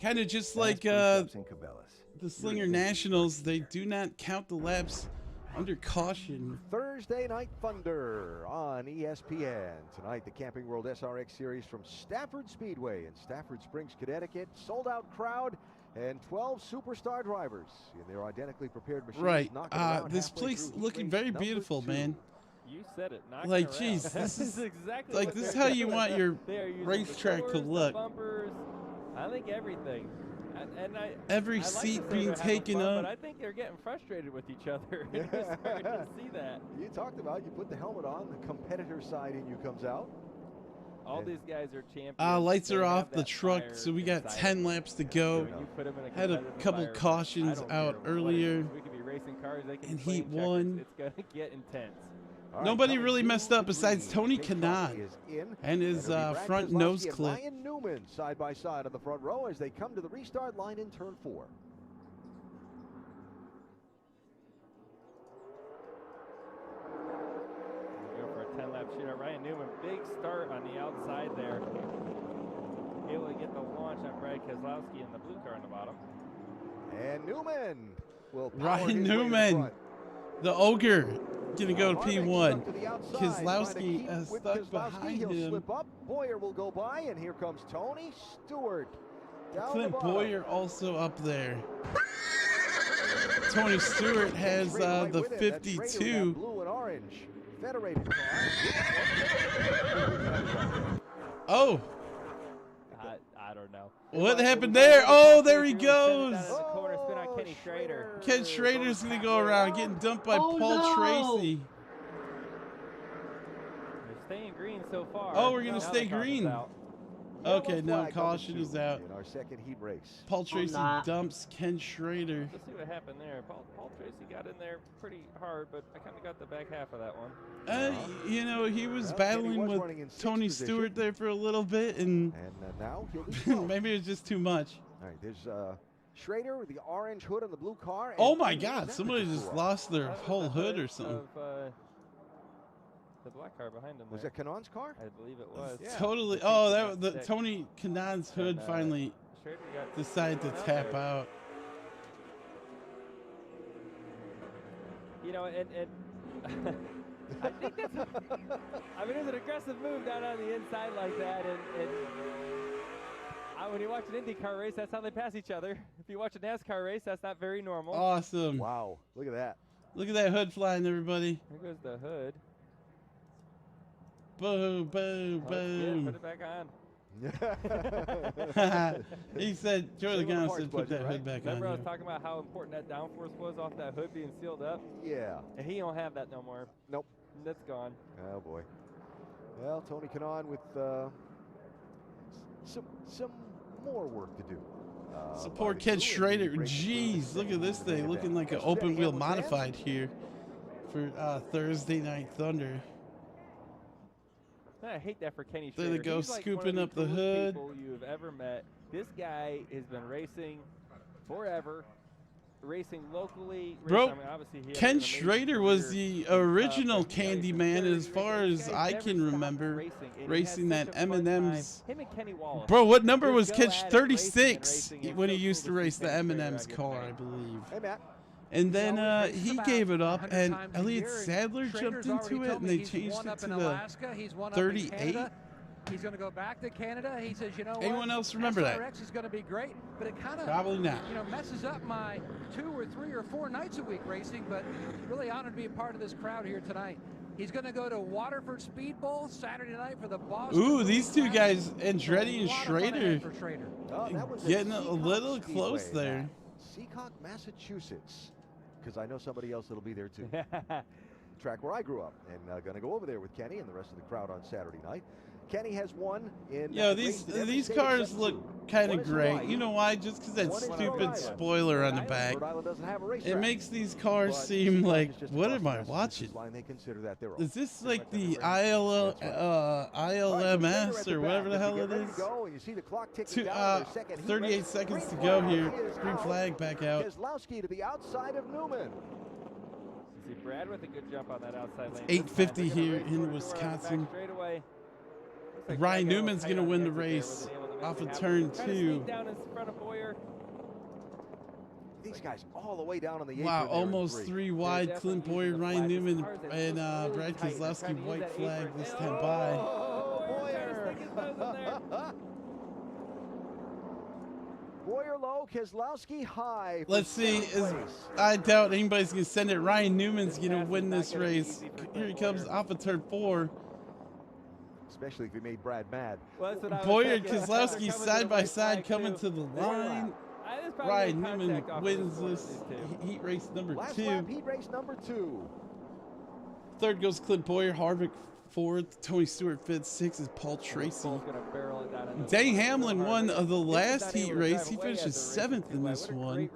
Kind of just Fast like food shops in Cabela's. the Slinger Nationals. They do not count the laps under caution. Thursday Night Thunder on ESPN. Tonight, the Camping World SRX Series from Stafford Speedway in Stafford Springs, Connecticut. Sold out crowd and 12 superstar drivers in their identically prepared machines. Right. knocking around This halfway place through looking heat very race number beautiful, 2. man. You said it. knocking Like, around. geez, this is exactly like what this is they're how you doing. want your They are using the racetrack to doors, the look. bumpers, I think everything. Every I like to seat say being they're having taken fun, up. But I think they're getting frustrated with each other. You're starting to see that. You talked about, you put the helmet on, the competitor side in you comes out. All these guys are champions. Lights They are have off the that truck, fire so we got inside 10 them. laps to go. When you put them in a Had a competitive couple environment, cautions I don't out care what it earlier. is. We could be racing cars. They could in be playing Heat checkers. 1. It's going to get intense. Nobody really messed up besides Tony Kanaan and his front nose clip. Ryan Newman side by side on the front row as they come to the restart line in turn 4. Go for a 10-lap shootout. Ryan Newman, big start on the outside there. Able to get the launch on Brad Keselowski in the blue car on the bottom. And Newman will power Ryan his way to the Newman, front. the ogre, gonna go to Harvick P1. stuck to the outside, Keselowski trying to keep with stuck Keselowski. behind He'll him. slip up. Boyer will go by, and here comes Tony Stewart. Down Clint the bottom. Boyer also up there. Tony Stewart has the 52. Blue and orange. Federated car. Oh. I don't know. What happened there? Oh, there he Goes. goes. The corner spin on Kenny Schrader. Ken Schrader's going to go around getting dumped by Paul Tracy. They're staying green so far. Oh, we're going to stay green. Okay, no, caution is out. In our second heat race. Paul Tracy dumps Ken Schrader. Let's see what happened there. Paul Tracy got in there pretty hard, but I kind of got the back half of that one. You know, he was battling with Tony Stewart there for a little bit, and now maybe it was just too much. All right, there's Schrader with the orange hood on the blue car. Oh my God! Somebody just lost their whole hood or something. The black car behind him. Was that Kanon's car? I believe it was. Yeah. Totally. Oh, that the Tony Kanon's hood finally decided to tap out. You know, and I think that's. I mean, it's an aggressive move down on the inside like that, and when you watch an IndyCar race, that's how they pass each other. If you watch a NASCAR race, that's not very normal. Awesome. Wow, look at that. Look at that hood flying, everybody. There goes the hood. Boom, boom, boom. Put it back on. He said, Joey Logano said put that hood back on. Remember I was talking about how important that downforce was off that hood being sealed up? Yeah. And he don't have that no more. Nope. That's gone. Oh, boy. Well, Tony Kanaan with some more work to do. Support Ken Schrader. Jeez, look at this thing. Looking like an open wheel modified here for Thursday Night Thunder. I hate that for Kenny Schrader. There they go, He's like scooping one of up the the hood. People you've ever met. This guy has been racing forever, racing locally. Bro, obviously he Ken Schrader was the original Candyman as far as I can remember, racing that M&M's. Him and Kenny Wallace. Bro, what number was Ken? 36 when he used to race the M&M's car, I believe. Hey, Matt. And then he gave it up, and Elliott Sadler jumped into it, and they changed it to the 38. He's going to go back to Canada. He says, you know Anyone else remember that? SRX is going to be great, but it kind of probably not. You know, messes up my 2 or 3 or 4 nights a week racing. But really honored to be a part of this crowd here tonight. He's going to go to Waterford Speed Bowl Saturday night for the Boston. Ooh, these two guys, Andretti and Schrader, getting a little close there. Seekonk, Massachusetts. Because I know somebody else that'll be there too. Track where I grew up, and going to go over there with Kenny and the rest of the crowd on Saturday night. Kenny has won in. These cars look kind of great. You know why? Just because that stupid spoiler on the back. It makes these cars seem like, what am I watching? Is this like the ILMS or whatever the hell it is? 38 seconds to go here. Green flag back out. Keselowski to the outside of Newman. See Brad with a good jump on that outside lane. 850 here in Wisconsin. Ryan Newman's going to win the race off of turn 2. These guys all the way down on the wow, almost 3 wide. Clint Boyer, Ryan Newman, and Brad Keselowski, white flag this time by. Boyer low, Keselowski high. Let's see. I doubt anybody's going to send it. Ryan Newman's going to win this race. Here he comes off of turn 4. Especially if he made Brad mad. Boyer and Keselowski side by side coming to the line. Ryan Newman wins this heat race number 2. Heat race number 2. Third goes Clint Boyer, Harvick 4th, Tony Stewart 5th, 6th is Paul Tracy. Dane Hamlin won the last heat race. He finishes 7th in this one.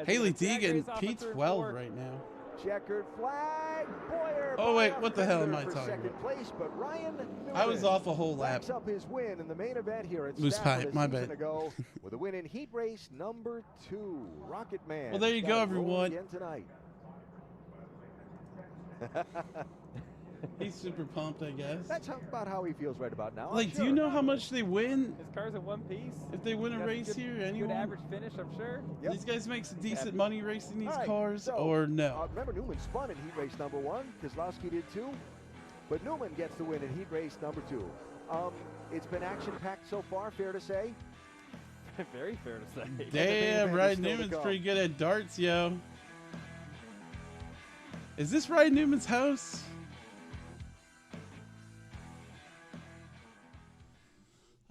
Haley Deegan, P12 right now. Checkered flag, Boyer. Oh wait, what the hell am I talking about? Place, but Ryan I was off a whole lap. Up his win in the main event here at Moose Stafford pipe, my bad. Ago, with a win in heat race number 2. Rocket Man. Well, there you go, everyone. Again tonight. He's super pumped, I guess. That's about how he feels right about now. Like, do you know how much they win? His car's in one piece. If they win a race here, anyone? Good average finish, I'm sure. Yep. These guys make some decent money racing these cars, or no? Remember, Newman spun in heat race number 1. Keselowski did too. But Newman gets the win in heat race number 2. It's been action-packed so far, fair to say? Very fair to say. Damn, Ryan Newman's pretty good at darts, yo. Is this Ryan Newman's house?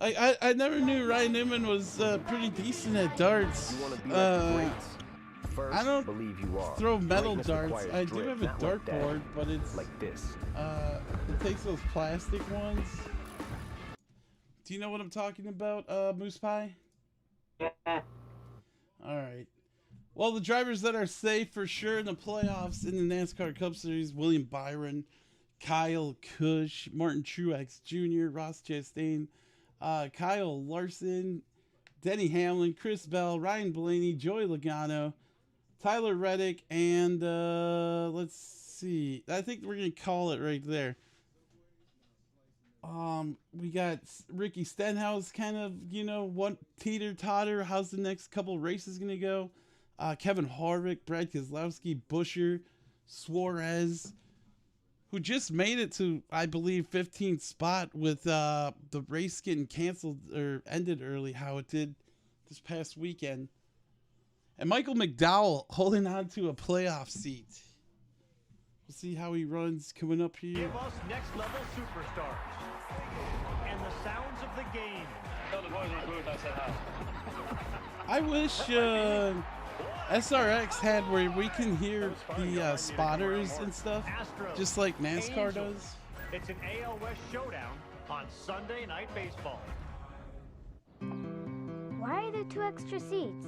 I never knew Ryan Newman was pretty decent at darts. I don't throw metal darts. I do have a dartboard, but it's like this. It takes those plastic ones. Do you know what I'm talking about, Moose Pie? Yeah. All right. Well, the drivers that are safe for sure in the playoffs in the NASCAR Cup Series: William Byron, Kyle Cush, Martin Truex Jr., Ross Chastain, Kyle Larson, Denny Hamlin, Chris Bell, Ryan Blaney, Joey Logano, Tyler Reddick, and let's see. I think we're gonna call it right there. We got Ricky Stenhouse, kind of, what teeter-totter. How's the next couple races gonna go? Kevin Harvick, Brad Keselowski, Buescher, Suarez, who just made it to, I believe, 15th spot with the race getting canceled or ended early, how it did this past weekend. And Michael McDowell holding on to a playoff seat. We'll see how he runs coming up here. Give us next level superstars and the sounds of the game. Tell the boys in the booth I said hi. I wish SRX had where we can hear the spotters and stuff, just like NASCAR does. It's an AL West showdown on Sunday Night Baseball. Why are there 2 extra seats?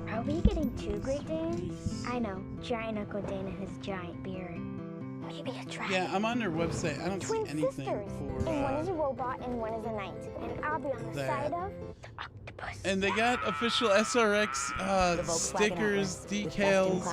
Are we getting 2 Great Danes? I know, Giant Uncle Dane and his giant beard. Maybe a dragon. Yeah, I'm on their website. I don't see anything sisters. for And one is a robot and one is a knight. And I'll be on the side of the octopus. And they got official SRX stickers, decals,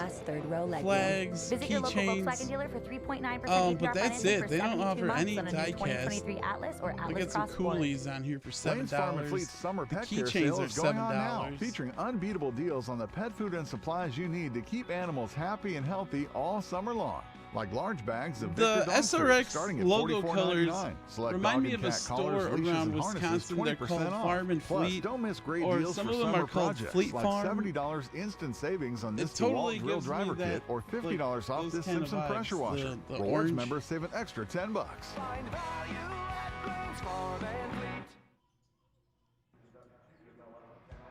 flags, Visit your local Volkswagen keychains. dealer for 3.9% But that's it. They don't offer any die cast. Atlas or They Atlas got some Cross Sport. coolies on here for Lane's Farm and $7. Fleet's summer The pet care keychains sale are is going on now, $7. featuring unbeatable deals on the pet food and supplies you need to keep animals happy and healthy all summer long. Like large bags of The Victor dog food, SRX starting at logo $44.99. colors Select remind dog me and of a cat store collars, leashes, around and harnesses, Wisconsin. They're 20% called off. Farm and Plus, Fleet, don't miss great or deals some for of them summer are called projects, Fleet like Farm. $70 instant savings on this It totally DeWalt grill gives me driver that, kit, or $50 like, off those this kind of Simpson vibes, pressure washer. the Rewards orange. members save an extra $10.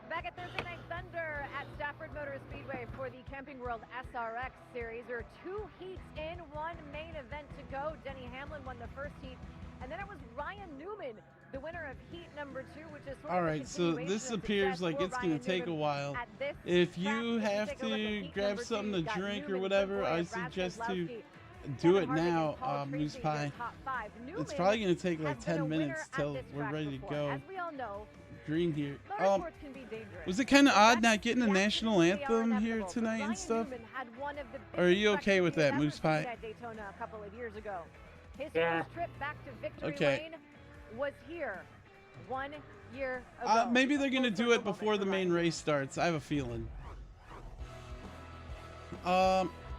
Back at Thursday Night Thunder at Stafford Motor Speedway for the Camping World SRX Series. There are 2 heats in, 1 main event to go. Denny Hamlin won the first heat, and then it was Ryan Newman, the winner of heat number 2, which is sort All of a right, so continuation this of appears success like for it's going Ryan to take a Newman while. at this If track. you If have take a look at to heat grab number 2, something you've to got drink or Newman, whatever, Boyer, I Brad suggest to Keselowski, do Kevin it Harvick, now, and Paul Moose Tracy, Pie. your top 5. It's Newman probably going to take like has been a 10 winner minutes at till this we're track ready to before. go. As we all know, Green here. motorsports can be dangerous. Was it kind of odd not getting the national anthem here tonight and stuff? Or are you okay with that, Moose Pie? At Daytona a couple of years ago. His Yeah. first trip back to victory Okay. lane was here 1 year ago. Maybe they're going to do it before the main race starts. I have a feeling.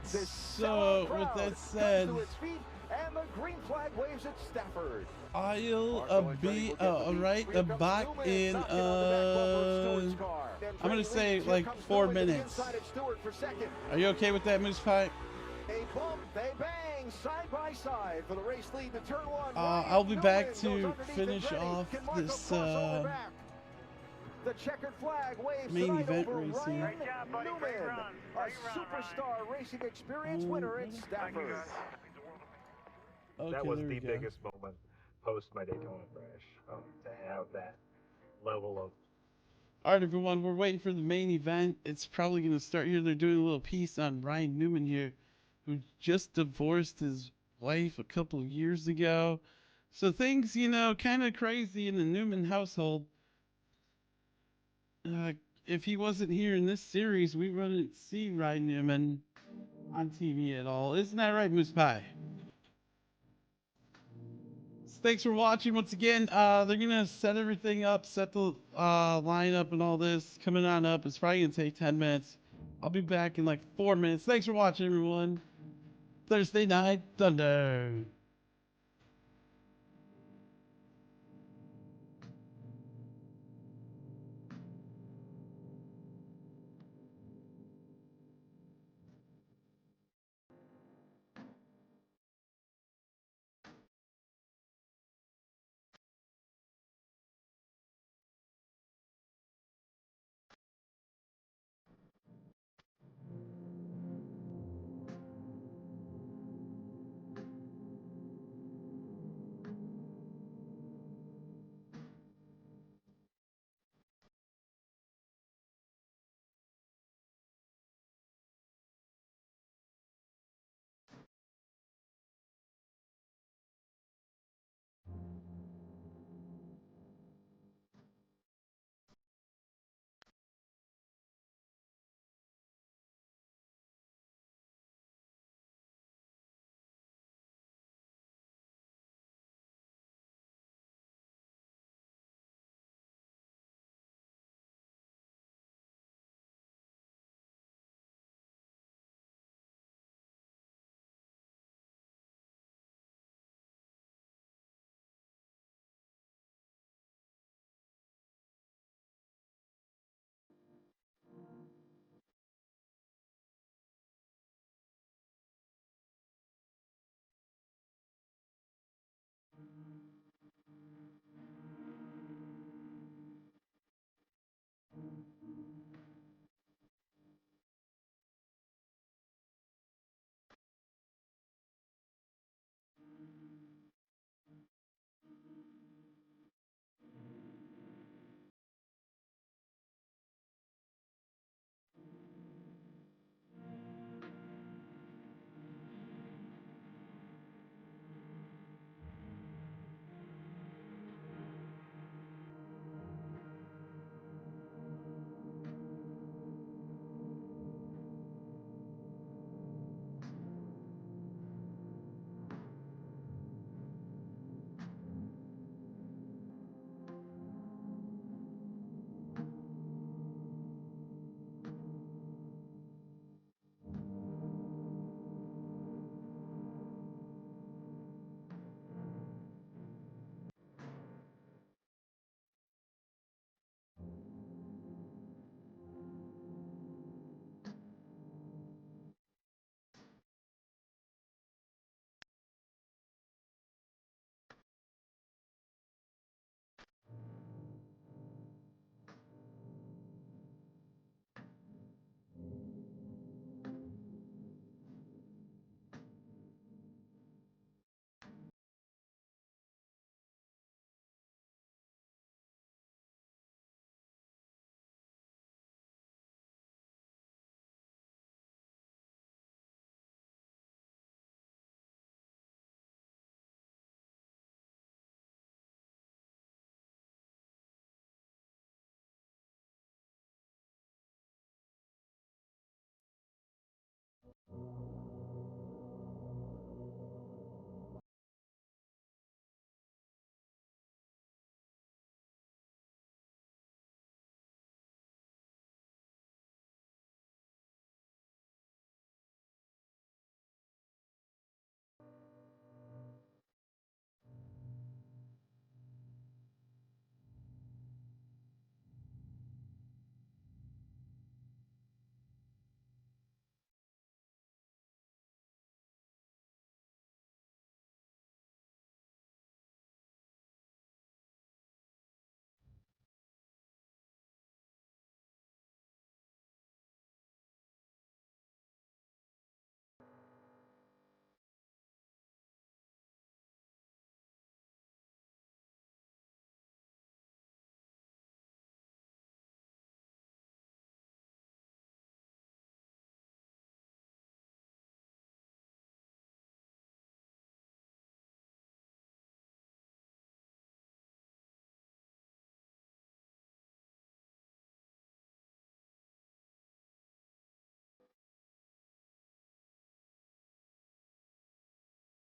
So, with that said, and the green flag waves at Stafford. I'll be right back in I'm gonna say like 4 minutes. Are you okay with that, Moose Pie? A bump, they bang side by side for the race lead to turn 1. I'll be back to finish off this The checkered flag waves main tonight event over racing. Ryan Newman, a superstar racing experience winner at Stafford. Okay, That was there we the go. biggest moment post my Daytona crash, to have that level of. All right, everyone, we're waiting for the main event. It's probably going to start here. They're doing a little piece on Ryan Newman here, who just divorced his wife a couple of years ago. So things, kind of crazy in the Newman household. If he wasn't here in this series, we wouldn't see Ryan Newman on TV at all. Isn't that right, Moose Pie? Thanks for watching once again. They're gonna set everything up, set the lineup and all this coming on up. It's probably gonna take 10 minutes. I'll be back in like 4 minutes. Thanks for watching, everyone. Thursday Night Thunder.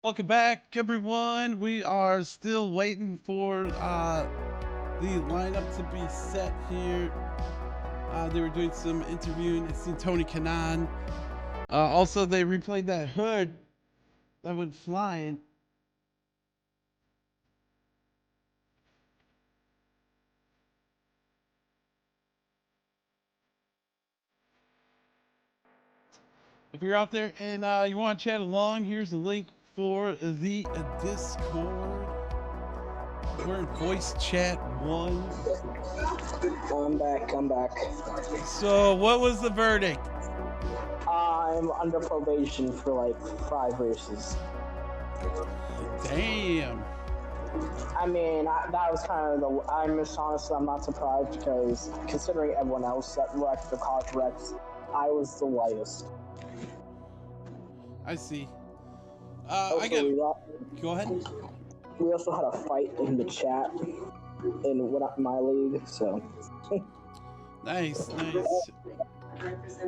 Welcome back, everyone. We are still waiting for the lineup to be set here. They were doing some interviewing. It's Tony Kanaan. Also, they replayed that hood that went flying. If you're out there and you want to chat along, here's the link for the Discord. We're in voice chat 1. I'm back. So, what was the verdict? I'm under probation for like 5 races. Damn. I mean, that was kind of honestly, I'm not surprised because considering everyone else that wrecked the car wrecks, I was the lightest. I see. Go ahead. We also had a fight in the chat in my league, so. Nice.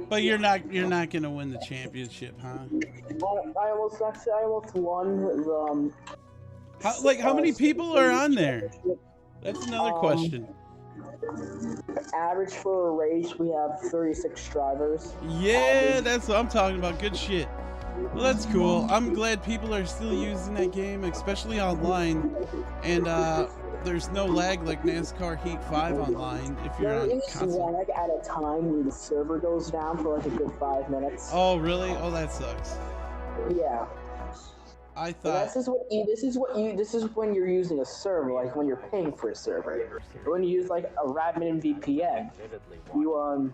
But you're not gonna win the championship, huh? I almost won. How many people are on there? That's another question. Average for a race, we have 36 drivers. Yeah, that's what I'm talking about. Good shit. Well, that's cool. I'm glad people are still using that game, especially online. And there's no lag like NASCAR Heat 5 online if you're on console. There is lag at a time when the server goes down for like a good 5 minutes. Oh, really? Oh, that sucks. Yeah. I thought this is when you're using a server, like when you're paying for a server. When you use like a Radmin VPN, you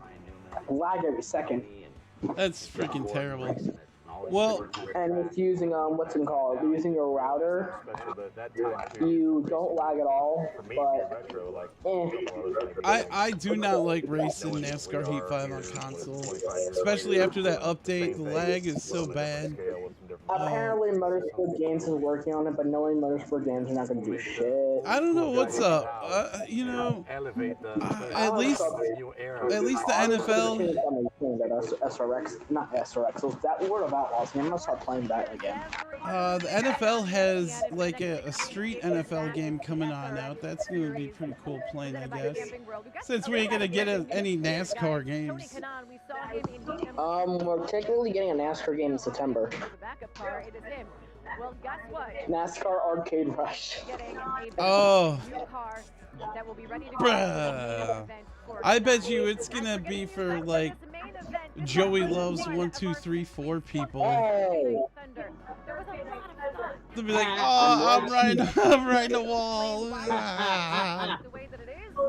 lag every second. That's freaking terrible. Well, and it's using using your router, you don't lag at all, but I do not like racing NASCAR Heat 5 on console, especially after that update. The lag is so bad. Apparently Motorsport Games is working on it, but knowing Motorsport Games are not going to do shit. I don't know what's up. At least the NFL. SRX, not SRX. That World of Outlaws. I'm gonna start playing that again. The NFL has like a street NFL game coming on out. That's gonna be pretty cool playing, I guess. Since we ain't gonna get any NASCAR games. We're technically getting a NASCAR game in September. Well, guess what? NASCAR Arcade Rush. Oh. That will be ready to Bruh. I bet you it's gonna be for like Joey Loves 1, 2, 3, 4 people. They'll be like, oh, I'm riding the wall.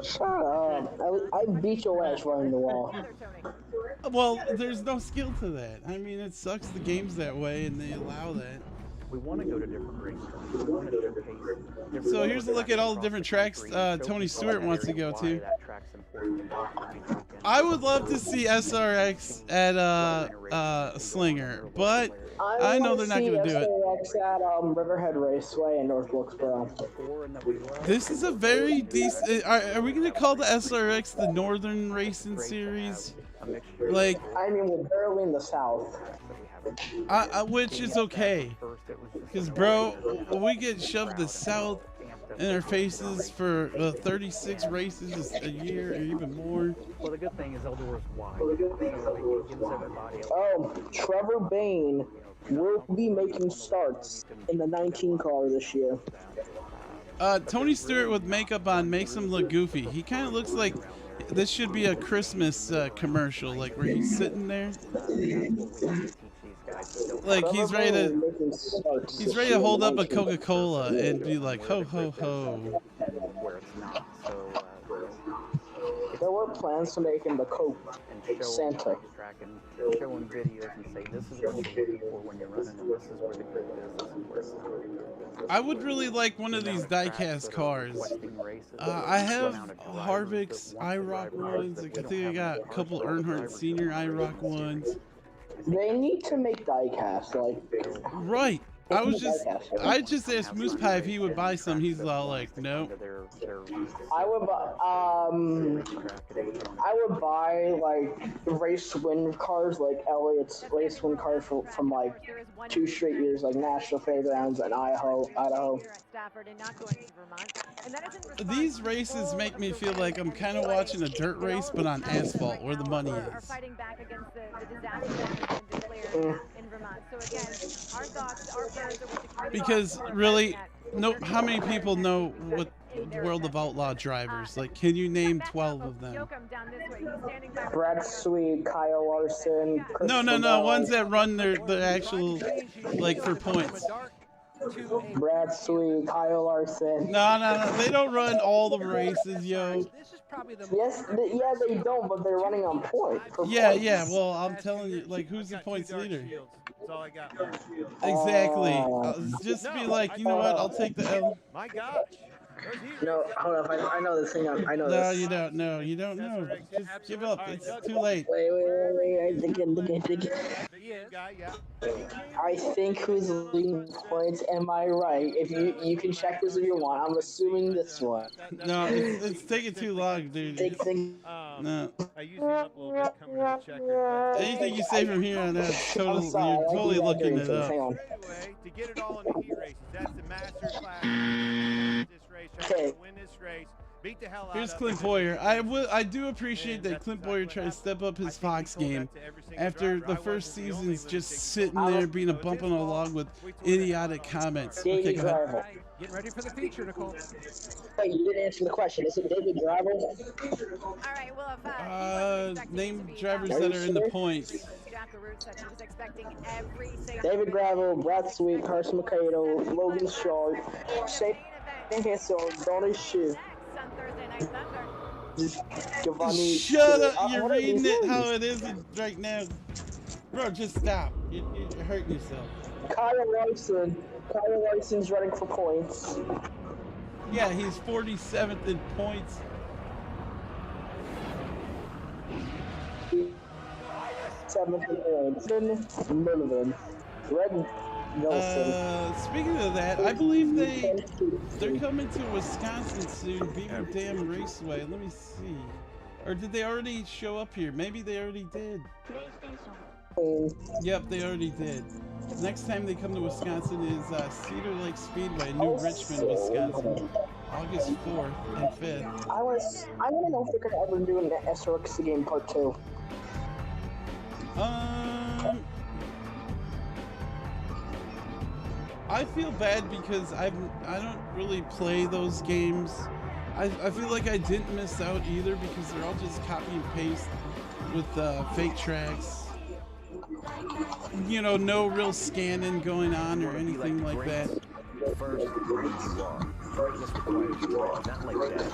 Shut up. I beat your ass running the wall. Well, there's no skill to that. I mean, it sucks the game's that way and they allow that. We want to go to different racetracks. We want to showcase. So here's a look at all the different tracks Tony Stewart wants to go to. I would love to see SRX at Slinger, but I know they're not going to do it. SRX at Riverhead Raceway in North Wilkesboro. This is a very decent. Are we going to call the SRX the Northern Racing Series? Like, I mean, we're barely in the South. Which is okay, because bro, we get shoved the South in our faces for 36 races a year or even more. Well, the good thing is Eldor is wide. Oh, Trevor Bain will be making starts in the 19 car this year. Tony Stewart with makeup on makes him look goofy. He kind of looks like this should be a Christmas commercial, like where he's sitting there. Like he's ready to hold up a Coca-Cola and be like, ho ho ho. There were plans to make him the Coke Santa. Showing videos and say this is what you're looking for when you're running, and this is where the grid is, this is where it's going. I would really like one of these diecast cars. I have Harvick's iRock ones. Like, I think I got a couple Earnhardt Senior iRock ones. They need to make diecast, like. Right. I just asked Moose Pie if he would buy some. He's all like, no. I would buy like race win cars, like Elliot's race win cars from like 2 straight years, like National Fairgrounds and Idaho. These races make me feel like I'm kind of watching a dirt race, but on asphalt, where the money is. Because really, how many people know what World of Outlaw drivers? Like, can you name 12 of them? Brad Sweet, Kyle Larson. No. Ones that run their actual, like, for points. Brad Sweet, Kyle Larson. No. They don't run all the races, yo. Yes, they don't, but they're running on point. Yeah. Well, I'm telling you, like, who's the points leader? Exactly. Just be like, you know what? I'll take the L. My gosh. No, hold on. I know this thing. I know this. No, you don't know. You don't know. Just give up. It's too late. Wait. I think who's leading points. Am I right? If you can check this if you want. I'm assuming this one. No, it's taking too long, dude. No. I used it up a little bit coming to the checker. Anything you say from here on out, you're totally looking it up. To get it all in the heat races, that's the master class. Okay. Win this race. Beat the hell out Here's of Clint Boyer. I do appreciate that Clint Boyer tried to step up his Fox game after the first season's just sitting there being a bumping along with idiotic comments. Okay, go ahead. Getting ready for the feature, Nicole. Hey, you didn't answer the question. Is it David Driver? All right, well, if name drivers that are in the points. David Gravel, Brad Sweet, Carson Mikado, Logan Short, Shane Hansel, Donnie Schiff. Giovanni. Shut up! You're reading it how it is right now, bro. Just stop. You're hurting yourself. Kyle Larson's running for points. Yeah, he's 47th in points. Seventh in points. Millivan. Red Nelson. Speaking of that, I believe they're coming to Wisconsin soon. Beaver Dam Raceway. Let me see. Or did they already show up here? Maybe they already did. Yep, they already did. Next time they come to Wisconsin is Cedar Lake Speedway, New Richmond, Wisconsin, August 4th and 5th. I want to know if they're going to ever do an SRX game part 2. I feel bad because I don't really play those games. I feel like I didn't miss out either because they're all just copy and paste with fake tracks. You know, no real scanning going on or anything like that. First, you are. Greatness requires you are. Not like that.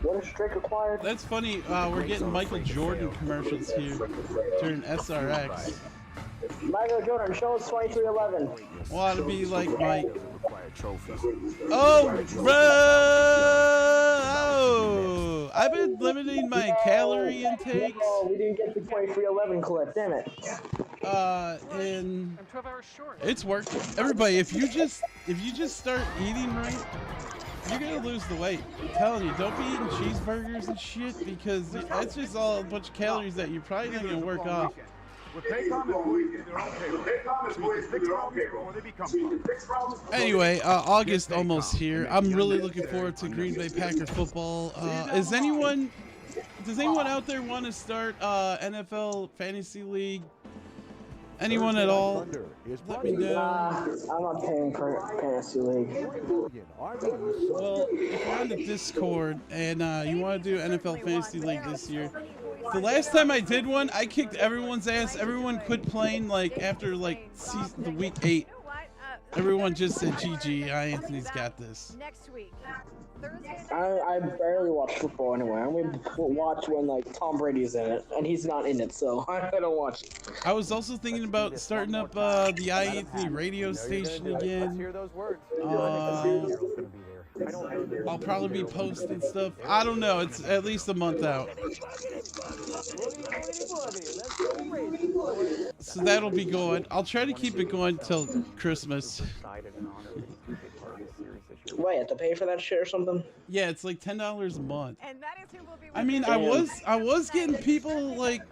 What is Drake required? That's funny. We're getting Michael Jordan commercials here during SRX. Michael Jordan, show us 2311. Want to be like Mike. Oh, bro! I've been limiting my calorie intake. Oh, we didn't get the 2311 clip, damn it. And it's worked. Everybody, if you just start eating right, you're gonna lose the weight. I'm telling you, don't be eating cheeseburgers and shit because that's just all a bunch of calories that you're probably not gonna work off. Anyway, August almost here. I'm really looking forward to Green Bay Packer football. Does anyone out there want to start NFL Fantasy League? Anyone at all? Let me know. I'm not paying for Fantasy League. Well, if you're on the Discord and you want to do NFL Fantasy League this year, the last time I did one, I kicked everyone's ass. Everyone quit playing like after like the week 8. Everyone just said, "GG, iAnthuny's got this." Next week. I barely watch football anyway. I only watch when like Tom Brady's in it, and he's not in it, so I don't watch it. I was also thinking about starting up the iAnthuny radio station again. I'll probably be posting stuff. I don't know. It's at least a month out. So that'll be going. I'll try to keep it going till Christmas. Why, you have to pay for that shit or something? Yeah, it's like $10 a month. I mean, I was getting people like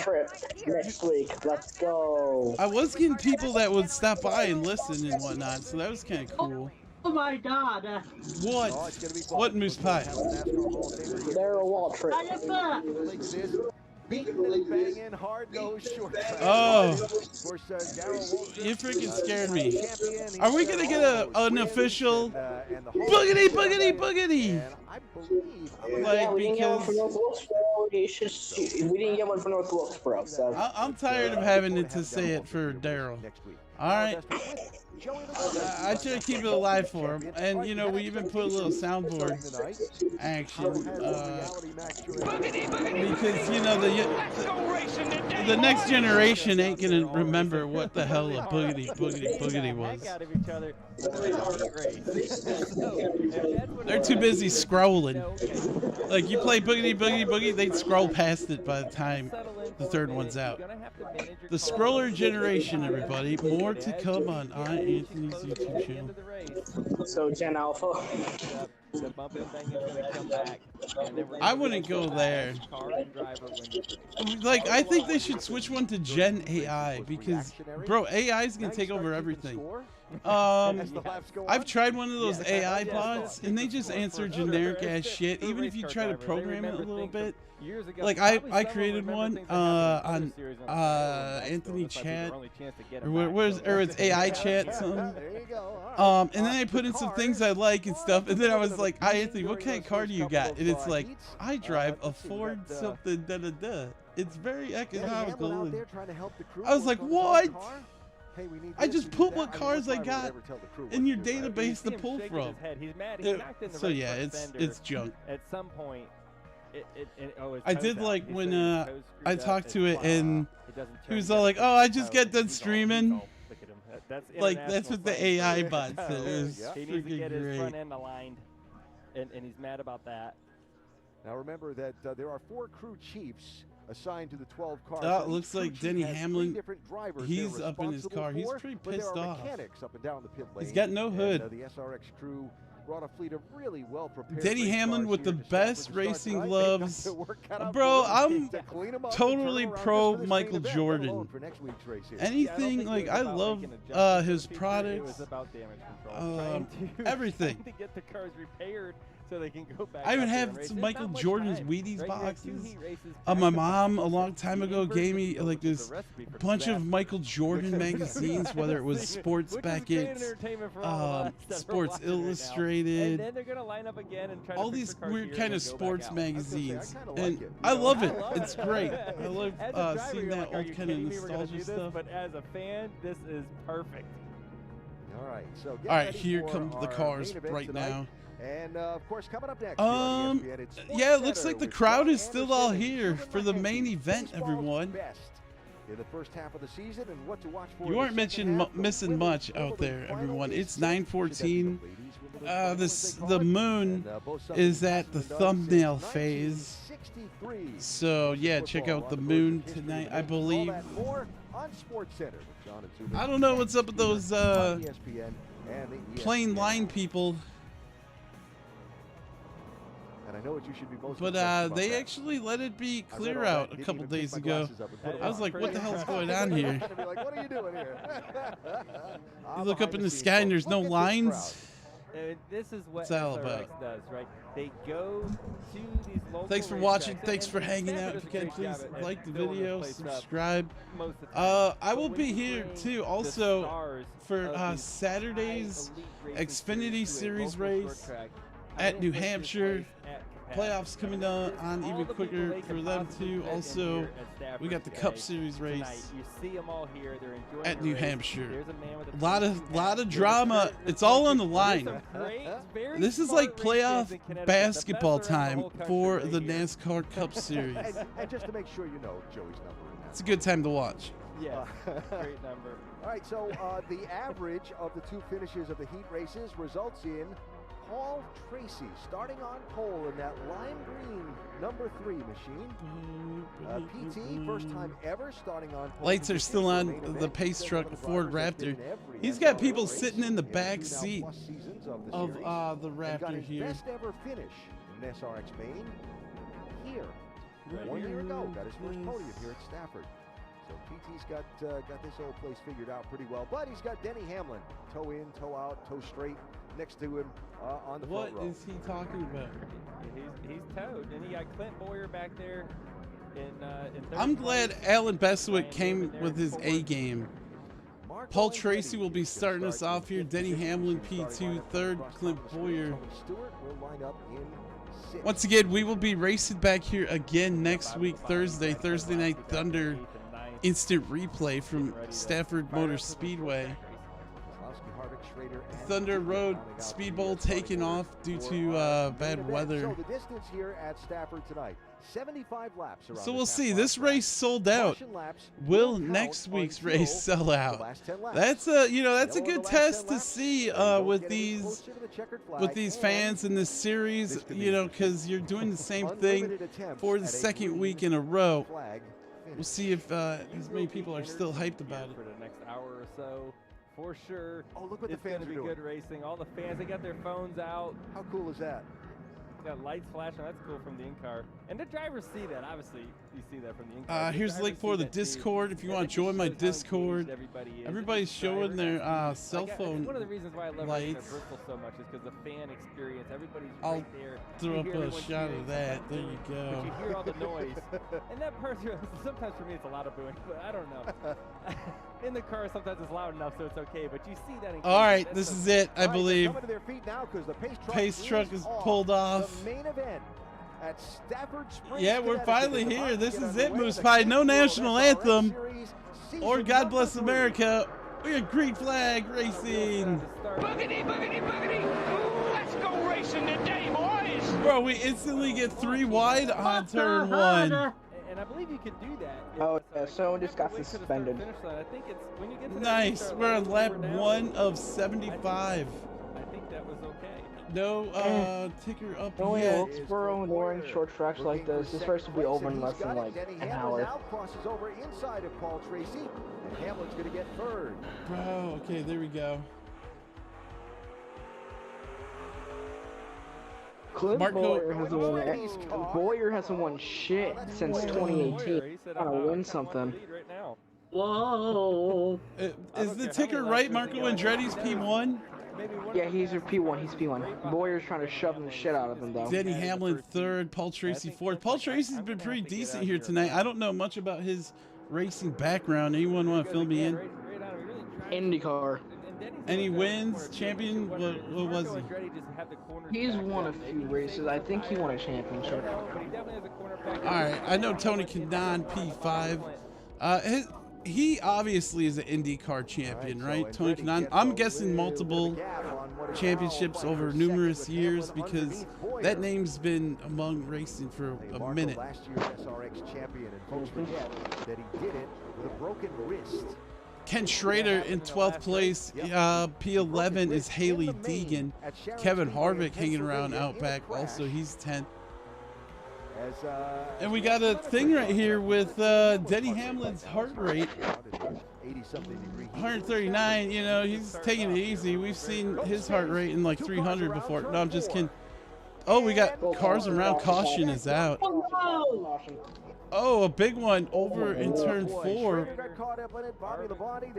trip next week. Let's go. I was getting people that would stop by and listen and whatnot, so that was kind of cool. Oh my God! What? What Moose Pie? They're a wall trip. Oh, you freaking scared me. Are we gonna get an official boogity boogity boogity? Like, we didn't get one for North Wilkesboro. We didn't get one for North Wilkesboro. So I'm tired of having to say it for Daryl. All right. I try to keep it alive for him, and you know we even put a little soundboard action because you know the next generation ain't gonna remember what the hell a boogity boogity boogity was. They're too busy scrolling. Like you play boogity boogity boogie, they'd scroll past it by the time the third one's out. The scroller generation, everybody. More to come on iAnthuny's YouTube channel. So Gen Alpha. I wouldn't go there. Like, I think they should switch one to Gen AI because, bro, AI is gonna take over everything. I've tried one of those AI bots, and they just answer generic ass shit. Even if you try to program it a little bit. Like I created one on Anthony Chat, or it's AI Chat something. And then I put in some things I like and stuff, and then I was like, "Hi Anthony, what kind of car do you got?" And it's like, "I drive a Ford something da da da." It's very economical. And I was like, "What?" I just put what cars I got in your database to pull from. So yeah, it's junk. At some point. I did like when I talked to it and he was all like, "Oh, I just got done streaming." Like that's what the AI bot said. It was he needs to get his great. front end aligned, and he's mad about that. Now remember that there are 4 crew chiefs assigned to the 12 cars. It looks like Denny Hamlin. He's up in his car. He's pretty pissed off. Up and down the pit lane. He's got no hood. And, the SRX crew brought a fleet of really well prepared. Denny Hamlin with the best racing gloves. Bro, I'm totally pro Michael Jordan. Anything, like, I love his products. Everything. To get the cars repaired so they can go back. I even have some Michael Jordan's Wheaties boxes. My mom a long time ago gave me like this bunch of Michael Jordan magazines, whether it was Sports Beckett's, Sports Illustrated, And then they're gonna line up again and try all to these weird kind of sports magazines, and I love it. It's great. I love seeing that old kind of nostalgia stuff. But as a fan, this is perfect. All right, so all right, here come the cars right now. And of course, coming up next. Yeah, it looks like the crowd is still all here for the main event, everyone. In the first half of the season, and what to watch for. You aren't missing much out there, everyone. It's 9:14. The moon is at the thumbnail phase. So yeah, check out the moon tonight, I believe. I don't know what's up with those plain line people. And I know what you should be most but they actually let it be clear out a couple days ago. I was like, what the hell's going on here? What are you doing here? You look up in the sky and there's no lines. This is what all SRX about. does, right? They go to these local Thanks for watching. Thanks for hanging out. If you can, please like the video, subscribe. I will be here too also for Saturday's Xfinity Series race at New Hampshire. Playoffs coming on even quicker for them too. Also, we got the Cup Series race at New Hampshire. A lot of drama. It's all on the line. This is like playoff basketball time for the NASCAR Cup Series. And just to make sure you know Joey's number. It's a good time to watch. Yeah, great number. All right, so the average of the 2 finishes of the heat races results in Paul Tracy starting on pole in that lime green number 3 machine. PT, first time ever starting on pole. Lights are still on the pace truck Ford Raptor. He's got people sitting in the back seat of the Raptor here. Best ever finish in SRX Maine here. 1 year ago, got his first podium here at Stafford. So PT's got this whole place figured out pretty well. But he's got Denny Hamlin, toe in, toe out, toe straight, next to him on the front row. What is he talking about? He's towed. And he got Clint Boyer back there in I'm glad Alan Bestwick came with his A game. Paul Tracy will be starting us off here. Denny Hamlin P2, third Clint Boyer. Once again, we will be racing back here again next week, Thursday Night Thunder instant replay from Stafford Motor Speedway. Thunder Road Speed Bowl taken off due to bad weather. So the distance here at Stafford tonight, 75 laps around. So we'll see. This race sold out. Will next week's race sell out? That's a that's a good test to see with these fans in this series. Because you're doing the same thing for the second week in a row. We'll see if as many people are still hyped about it. For the next hour or so, for sure. Oh, look what it's the fans gonna be are doing. Good racing. All the fans, they got their phones out. How cool is that? Got lights flashing. That's cool from the in-car. And the drivers see that. Obviously, you see that from the in-car. Here's the link for the Discord if you want to join my Discord. Everybody's showing their cell phone one of the reasons why I love racing at Bristol so much is because the fan experience. Everybody's right there. Throw up a shot of that. There you go. But you hear all the noise. And that part, sometimes for me it's a lot of booing, but I don't know. In the car, sometimes it's loud enough, so it's okay. But you see that. All right, this is it, I believe. Coming to their feet now because the pace truck is pulled off. The main event at Stafford Springs. Yeah, we're finally here. This is it, Moose Pie. No national anthem or God Bless America. We're green flag racing. Boogity, boogity, boogity. Ooh, let's go racing today, boys. Bro, we instantly get 3 wide on turn 1. And I believe you can do that. Oh, yeah, someone just got suspended. I think it's when you get to Nice. We're on lap 1 of 75. I think that was okay. No ticker up Only yet. Wilkesboro and Loring short tracks like this race will be over in less than like an hour. Now crosses over inside of Paul Tracy, and Hamlin's going to get third. Bro, okay, there we go. Clint Boyer hasn't won shit since 2018. Trying to win something. Whoa! Is the ticker right? Marco Andretti's P1? Yeah, he's a P1. He's P1. Boyer's trying to shove the shit out of him, though. Denny Hamlin third, Paul Tracy fourth. Paul Tracy's been pretty decent here tonight. I don't know much about his racing background. Anyone want to fill me in? IndyCar. Any wins? Champion? What was he? He's won a few races. I think he won a championship. Alright, I know Tony Kanaan, P5. He obviously is an IndyCar champion, right? Tony Kanaan. I'm guessing multiple championships over numerous years because that name's been among racing for a minute. Last year's SRX champion, and folks forget that he did it with a broken wrist. Ken Schrader in 12th place. P11 is Haley Deegan. Kevin Harvick hanging around out back. Also, he's 10th. And we got a thing right here with Denny Hamlin's heart rate. 139, he's taking it easy. We've seen his heart rate in like 300 before. No, I'm just kidding. Oh, we got cars around. Caution is out. Oh, a big one over in turn 4.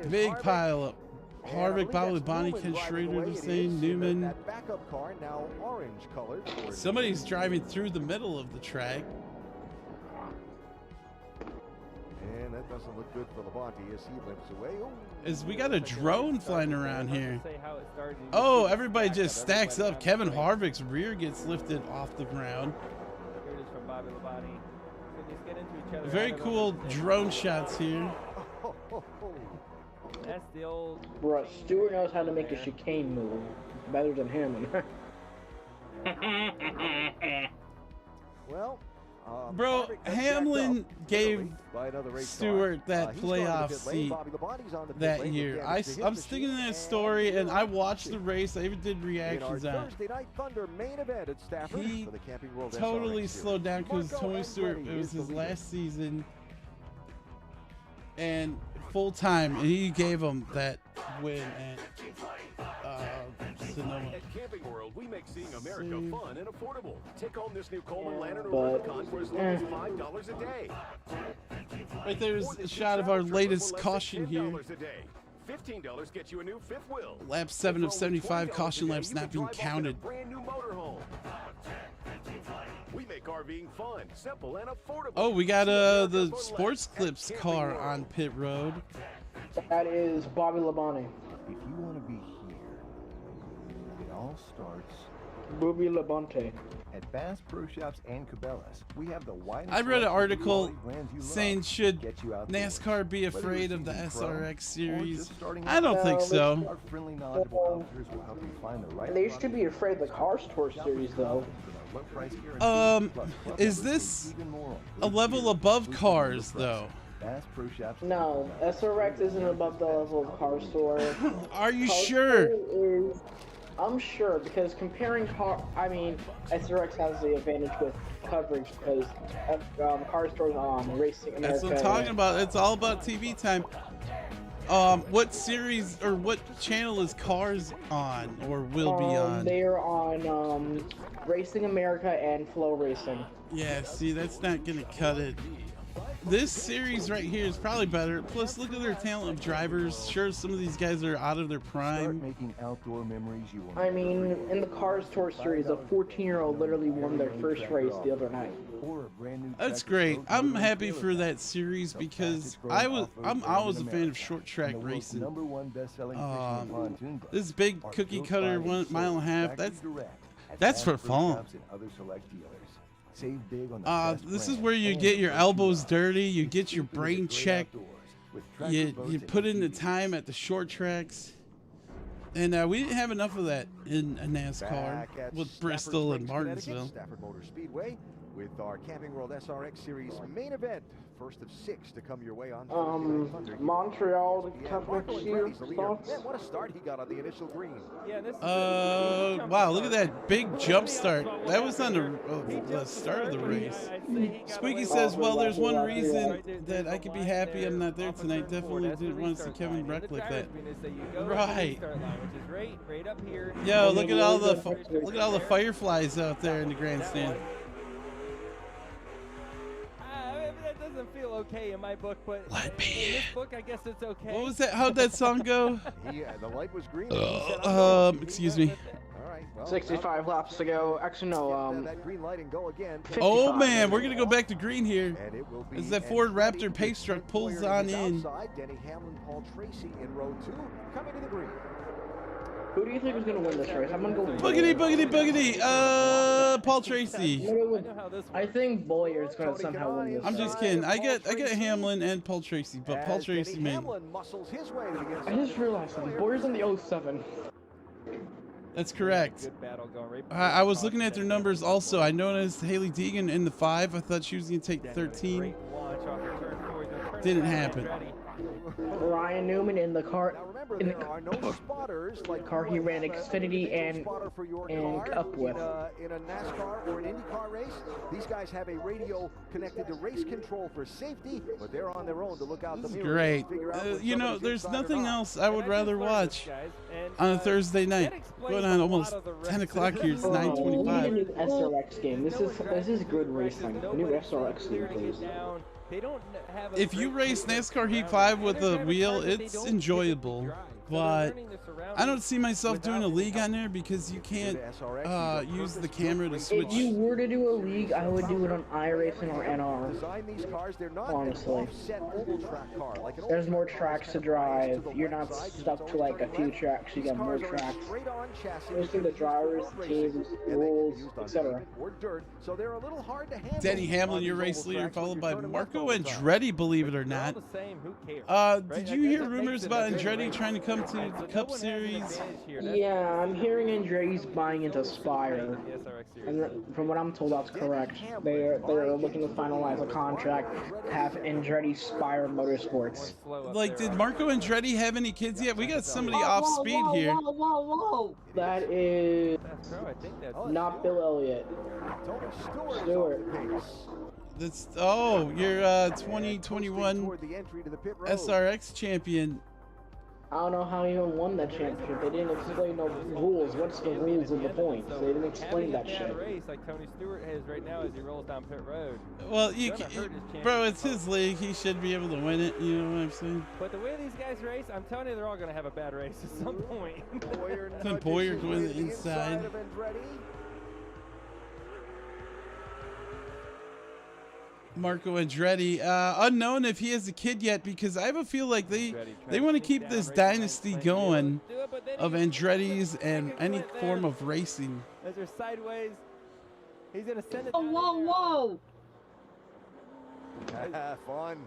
Big pile up. Harvick, Bobby Bonnie, Ken Schrader, the same, Newman. Somebody's driving through the middle of the track. And that doesn't look good for Labonte as he limps away. As we got a drone flying around here. Oh, everybody just stacks up. Kevin Harvick's rear gets lifted off the ground. Here it is from Bobby Labonte. Get into each other. Very cool drone shots here. That's the old. Bro, Stewart knows how to make a chicane move better than him. Well, Bro, Hamlin gave Stewart that playoff seat that year. I'm sticking to that story, and I watched the race. I even did reactions on it. He totally slowed down because Tony Stewart, it was his last season and full time, and he gave him that win at Sonoma. At Camping World, we make seeing America fun and affordable. Take home this new Coleman Lantern or Rubicon for as low as $5 a day. Right there's a shot of our latest caution here. $15 gets you a new fifth wheel. Lap 7 of 75, caution laps not being counted. Brand new motorhome. We make RVing fun, simple, and affordable. Oh, we got the Sports Clips car on pit road. That is Bobby Labonte. If you want to be here, it all starts Bobby Labonte. at Bass Pro Shops and Cabela's. We have the widest. I read an selection of article brands you love saying should to get you out there. NASCAR be Whether afraid you're of the seasoned pro SRX or series? just starting I out, don't think so. Our friendly, knowledgeable officers will help you find the right They should be afraid of the Cars Tour series, though. Is this a level above Cars, though? No, SRX isn't above the level of Cars Tour. Are you Cars sure? Tour I'm sure, because comparing SRX has the advantage with coverage because Cars Tour is on Racing America. That's what I'm talking about. It's all about TV time. What series or what channel is Cars on or will be on? They're on Racing America and Flow Racing. Yeah, see, that's not gonna cut it. This series right here is probably better. Plus, look at their talent of drivers. Sure, some of these guys are out of their prime. Making outdoor memories you will I mean, in the Cars Tour series, a 14-year-old literally won their first race the other night. That's great. I'm happy for that series because I'm always a fan of short track racing. This big cookie cutter 1.5 miles, that's for fun. This is where you get your elbows dirty, you get your brain checked, you put in the time at the short tracks. And we didn't have enough of that in NASCAR with Bristol and Martinsville. Stafford Motor Speedway with our Camping World SRX Series main event. First of 6 to come your way on Montreal to come next year. What a start he got on the initial green. Wow, look at that big jump start. That was on the start of the race. Squeaky says, well, there's one reason that I could be happy I'm not there tonight. Definitely didn't want to see Kevin wreck like that. Right. Yo, look at all the fireflies out there in the grandstand. Doesn't feel okay in my book, but in this book, I guess it's okay. What was that? How'd that song go? The light was green. Excuse me. 65 laps to go. Actually, no. That green light and go again. Oh man, we're gonna go back to green here. As that Ford Raptor pace truck pulls on in. Denny Hamlin, Paul Tracy in row 2, coming to the green. Who do you think is going to win this race? I'm going to go with Boogity. Paul Tracy. I think Boyer's going to somehow win this. I'm just kidding. I get Hamlin and Paul Tracy, but Paul Tracy, man. I just realized something. Boyer's in the 07. That's correct. I was looking at their numbers also. I noticed Haley Deegan in the 5. I thought she was going to take 13. Didn't happen. Ryan Newman in the car. In the car he ran Xfinity and up with. In a NASCAR or an IndyCar race, these guys have a radio connected to race control for safety, but they're on their own to look out the mirror. Great. You know, there's nothing else I would rather watch on a Thursday night. Going on almost 10 o'clock here. It's 9:25. We need a new SRX game. This is good racing. A new SRX game, please. If you race NASCAR Heat 5 with a wheel, it's enjoyable, but I don't see myself doing a league on there because you can't use the camera to switch. If you were to do a league, I would do it on iRacing or NR. Honestly. There's more tracks to drive. You're not stuck to like a few tracks. You got more tracks. Mostly the drivers, teams, rules, etc. Denny Hamlin, your race leader, followed by Marco Andretti, believe it or not. Did you hear rumors about Andretti trying to come come to the Cup Series. Yeah, I'm hearing Andretti's buying into Spire, and from what I'm told, that's correct. They're looking to finalize a contract to have Andretti Spire Motorsports. Like, did Marco Andretti have any kids yet? We got somebody off speed here. Whoa! That is not Bill Elliott. Stewart. That's you're 2021 SRX champion. I don't know how he even won that championship. They didn't explain no rules. What's the rules of the points? They didn't explain that shit. Race like Tony Stewart has right now as he rolls down pit road. Well, bro, it's his league. He should be able to win it. You know what I'm saying? But the way these guys race, I'm telling you, they're all going to have a bad race at some point. Clint Boyer going the inside. Marco Andretti, unknown if he has a kid yet, because I have a feel like they want to keep this dynasty going of Andretti's and any form of racing. As they're sideways, he's gonna send it. Whoa! Fun.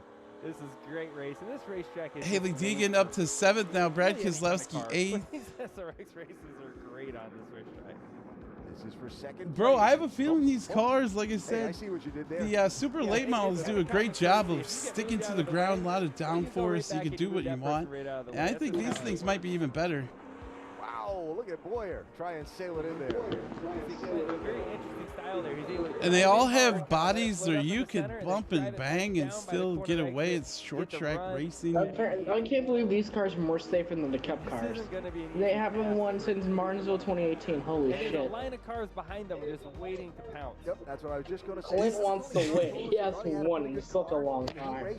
This is great racing. This racetrack is. Haley Deegan up to 7th now. Brad Keselowski 8th. These SRX races are great on this racetrack. This is for second. Bro, I have a feeling these cars, like I said, hey, I see what you did there. the super late models do a great job of sticking to the ground, a lot of downforce. You can do what you want. And I think these things might be even better. Wow, look at Boyer. Try and sail it in there. Very interesting style there. And they all have bodies where you can bump and bang and still get away. It's short track racing. I can't believe these cars are more safer than the Cup cars. They haven't won since Martinsville 2018. Holy shit. There's a line of cars behind them just waiting to pounce. Yep, that's what I was just going to say. Clint wants to win. He hasn't won in such a long time.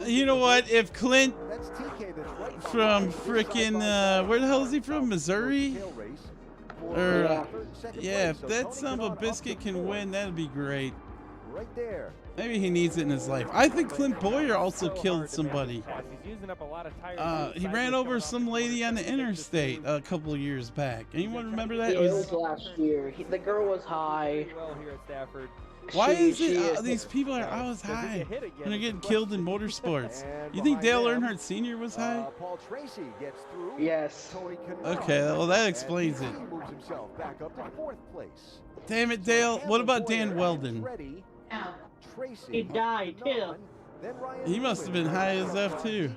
You know what? If Clint from frickin' where the hell is he from? Missouri? Or yeah, if that son of a biscuit can win, that'd be great. Right there. Maybe he needs it in his life. I think Clint Boyer also killed somebody. He ran over some lady on the interstate a couple of years back. Anyone remember that? Yeah, it was last year. The girl was high. Well, here at Stafford. Why is it these people are always high when they're getting killed in motorsports? You think Dale Earnhardt Sr. was high? Paul Tracy gets through. Yes. Okay, well that explains it. Moves himself back up to 4th place. Damn it, Dale. What about Dan Weldon? He died too. He must have been high as F too.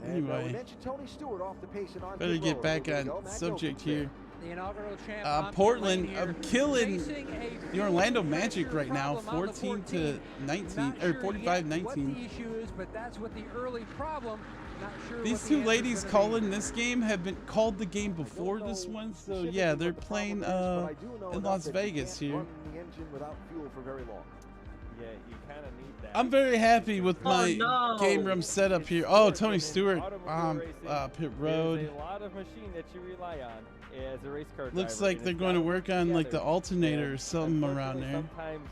Anyway, better get back on subject here. Portland killing the Orlando Magic right now, 14-19 or 45-19. These two ladies calling this game have been called the game before this one, so yeah, they're playing in Las Vegas here. Yeah, you kind of need that. I'm very happy with my game room setup here. Oh, Tony Stewart, pit road. There's a lot of machine that you rely on as a race car driver. Looks like they're going to work on like the alternator or something around there. Sometimes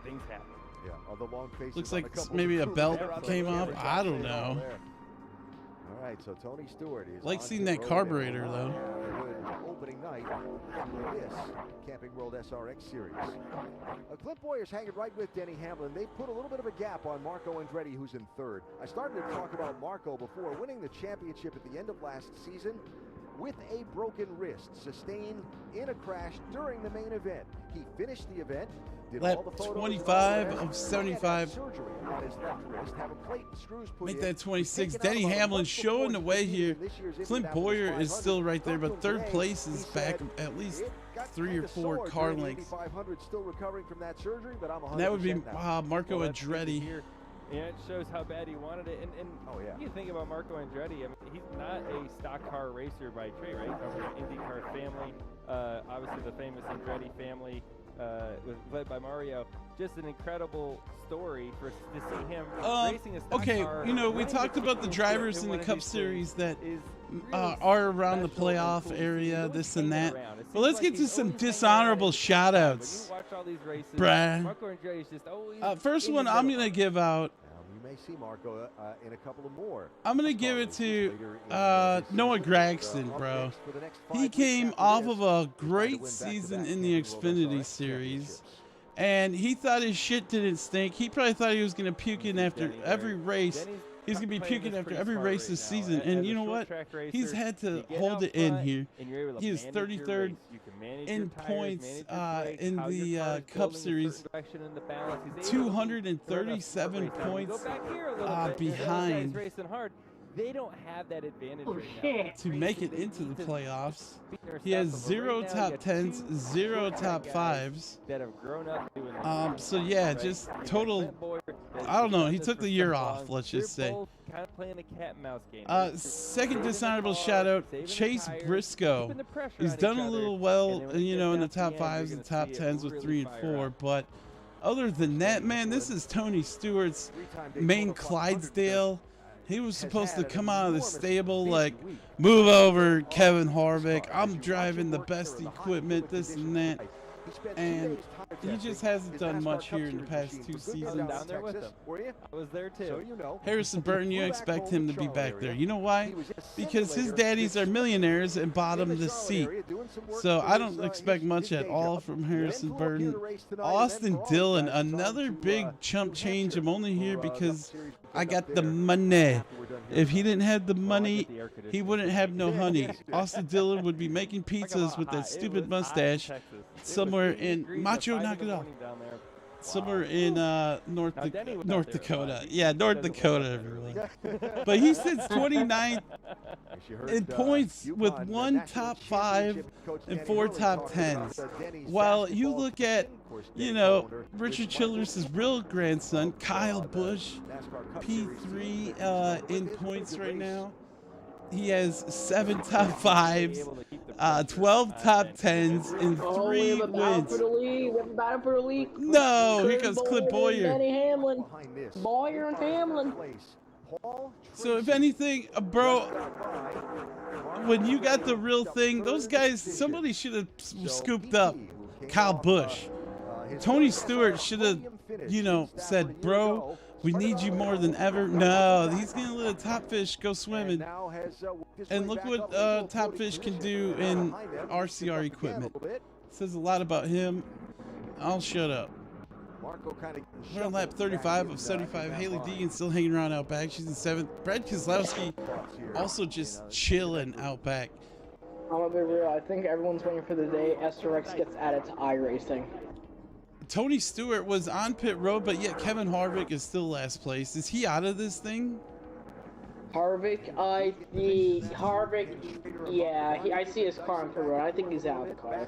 things happen. Yeah, all the long faces. Looks like maybe a belt came off. I don't know. All right, so Tony Stewart is like seeing that carburetor though. Opening night for this Camping World SRX series. Clint Boyer's hanging right with Denny Hamlin. They've put a little bit of a gap on Marco Andretti, who's in 3rd. I started to talk about Marco before winning the championship at the end of last season with a broken wrist sustained in a crash during the main event. He finished the event. Lap 25 of 75. Make that 26. Denny Hamlin showing the way here. Clint Boyer is still right there, but 3rd place is back at least 3 or 4 car lengths. And that would be Marco Andretti. Yeah, it shows how bad he wanted it. And you think about Marco Andretti, I mean, he's not a stock car racer by trade, right? He's from an IndyCar family. Obviously, the famous Andretti family. Led by Mario, just an incredible story to see him racing a stock car. You know, we talked about the drivers in the Cup Series that are around the playoff area, this and that. But let's get to some dishonorable shout-outs. Brad. First one I'm going to give out. You may see Marco in a couple of more. I'm going to give it to Noah Gragson, bro. He came off of a great season in the Xfinity Series. and he thought his shit didn't stink. He probably thought he was gonna puke in after every race. He's gonna be puking after every race this season, and you know what? He's had to hold it in here. He is 33rd in points in the Cup Series, 237 points behind. They don't have that advantage right now. To make it into the playoffs. He has 0 top 10s, 0 top 5s. That have grown up doing so yeah, just total. I don't know. He took the year off. Let's just say. Kind of playing a cat and mouse game. Second dishonorable shout out, Chase Briscoe. He's done a little well, you know, in the top 5s and top 10s with 3 and 4, but other than that, man, this is Tony Stewart's main Clydesdale. He was supposed to come out of the stable like, move over, Kevin Harvick. I'm driving the best equipment, this and that. And he just hasn't done much here in the past 2 seasons. Down there with him. I was there too. Harrison Burton, you expect him to be back there. You know why? Because his daddies are millionaires and bought him the seat. So I don't expect much at all from Harrison Burton. Austin Dillon, another big chump change. I'm only here because I got the money. If he didn't have the money, he wouldn't have no honey. Austin Dillon would be making pizzas with that stupid mustache somewhere in Macho, knock it off. Somewhere in North Dakota. Yeah, North Dakota, everyone. But he sits 29th in points with 1 top 5 and 4 top 10s. While you look at, you know, Richard Childress' real grandson, Kyle Busch, P3 in points right now. He has 7 top 5s, 12 top 10s, and 3 wins. No, here comes Clint Boyer. Hamlin. Boyer and Hamlin. So if anything, bro, when you got the real thing, those guys, somebody should have scooped up Kyle Busch. Tony Stewart should have, you know, said, bro, we need you more than ever. No, he's going to let a Top Fish go swimming. And look what Top Fish can do in RCR equipment. Says a lot about him. I'll shut up. We're on lap 35 of 75. Haley Deegan still hanging around out back. She's in 7th. Brad Keselowski also just chilling out back. I'm gonna be real. I think everyone's waiting for the day SRX gets added to iRacing. Tony Stewart was on pit road, but yet Kevin Harvick is still last place. Is he out of this thing? Harvick, yeah, I see his car on pit road. I think he's out of the car.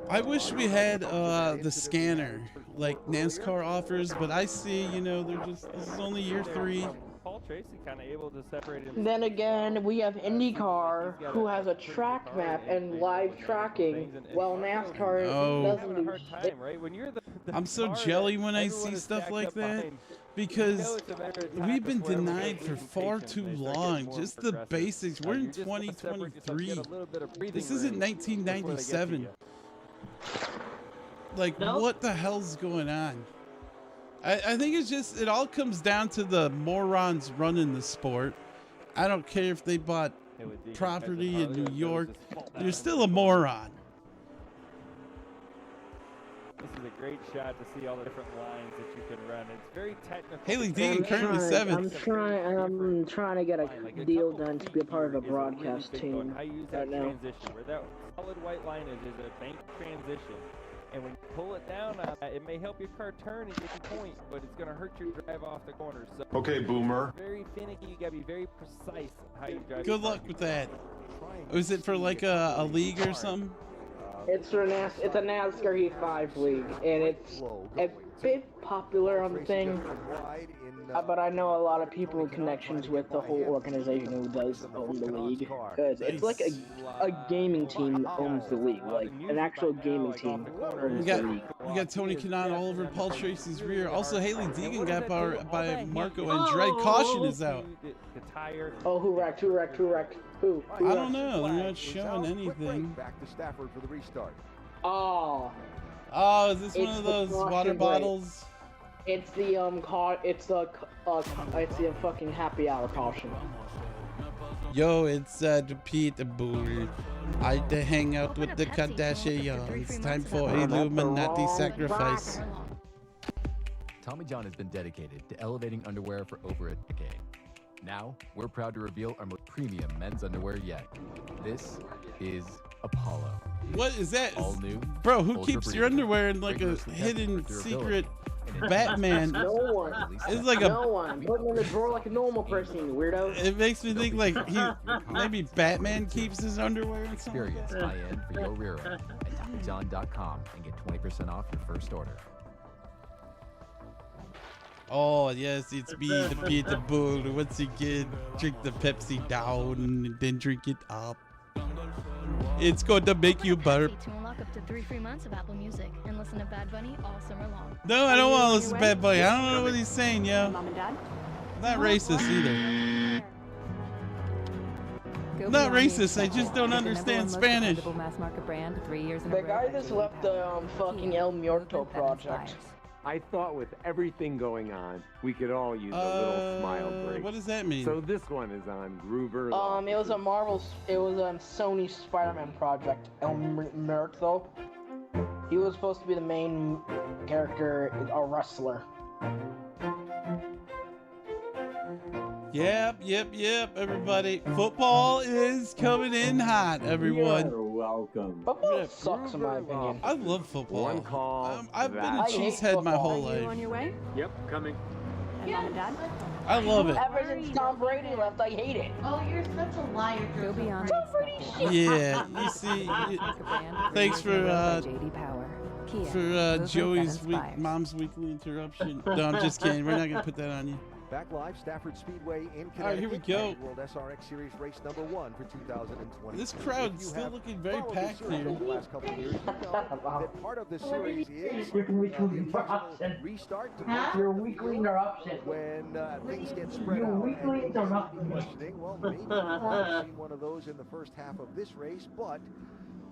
I wish we had the scanner like NASCAR offers, but I see, you know, they're just, this is only year 3. Paul Tracy kind of able to separate him. Then again, we have IndyCar, who has a track map and live tracking, while NASCAR doesn't do shit. I'm so jelly when I see stuff like that, because we've been denied for far too long. Just the basics. We're in 2023. This isn't 1997. Like, what the hell's going on? I think it's just, it all comes down to the morons running the sport. I don't care if they bought property in New York. You're still a moron. This is a great shot to see all the different lines that you can run. It's very technical. Haley Deegan currently 7th. I'm trying to get a deal done to be a part of a broadcast team I use that transition. Where that solid white line is a bank transition. And when you pull it down on that, it may help your car turn and get you points, but it's going to hurt your drive off the corner. So okay, boomer. Very finicky. You got to be very precise how you drive. Good luck with that. Was it for like a league or something? It's for it's a NASCAR Heat 5 league, and it's a bit popular on the thing. But I know a lot of people with connections with the whole organization who does own the league. Because it's like a gaming team owns the league, like an actual gaming team owns the league. We got Tony Kanaan all over Paul Tracy's rear. Also, Haley Deegan got by Marco Andretti. Caution is out. Oh, who wrecked? Who? I don't know. They're not showing anything. Back to Stafford for the restart. Oh, is this one of those water bottles? It's the it's the fucking happy hour caution. Yo, it's Peter Bull. I had to hang out with the Kardashians. Time for Illuminati sacrifice. Tommy John has been dedicated to elevating underwear for over a decade. Now, we're proud to reveal our most premium men's underwear yet. This is Apollo. What is that? All new. Bro, who keeps your underwear in like a hidden secret Batman? No one. It's like no one. Put them in the drawer like a normal person, you weirdo. It makes me think like maybe Batman keeps his underwear and something. Experience high-end for your rear end at TommyJohn.com and get 20% off your first order. Oh yes, it's me, the Peter Bull. Once again, drink the Pepsi down and then drink it up. It's going to make you burp. To unlock up to 3 free months of Apple Music and listen to Bad Bunny all summer long. No, I don't want to listen to Bad Bunny. I don't know what he's saying, yo. Mom and Dad? Not racist either. Not racist. I just don't understand Spanish. The guy that's left the fucking El Muerto project. I thought with everything going on, we could all use a little smile break. What does that mean? So this one is on Groover. It was a Sony Spider-Man project. El Muerto. He was supposed to be the main character, a wrestler. Yep, everybody. Football is coming in hot, everyone. You're welcome. Football sucks in my opinion. I love football. One call. I've been a cheesehead my whole life. Are you on your way? Yep, coming. And Mom and Dad? I love it. Ever since Tom Brady left, I hate it. Oh, you're such a liar. Go beyond. Tom Brady shit. Yeah, you see. Thanks for Joey's mom's weekly interruption. No, I'm just kidding. We're not gonna put that on you. Back live, Stafford Speedway in Connecticut. All right, here we go. World SRX Series race number 1 for 2020. This crowd's still looking very packed here. The last couple of years, you know that part of the series is Your weekly interruption. restart to Your weekly interruption. when things get spread Your out. weekly And interruption. questioning, well, maybe we've not seen one of those in the first half of this race, but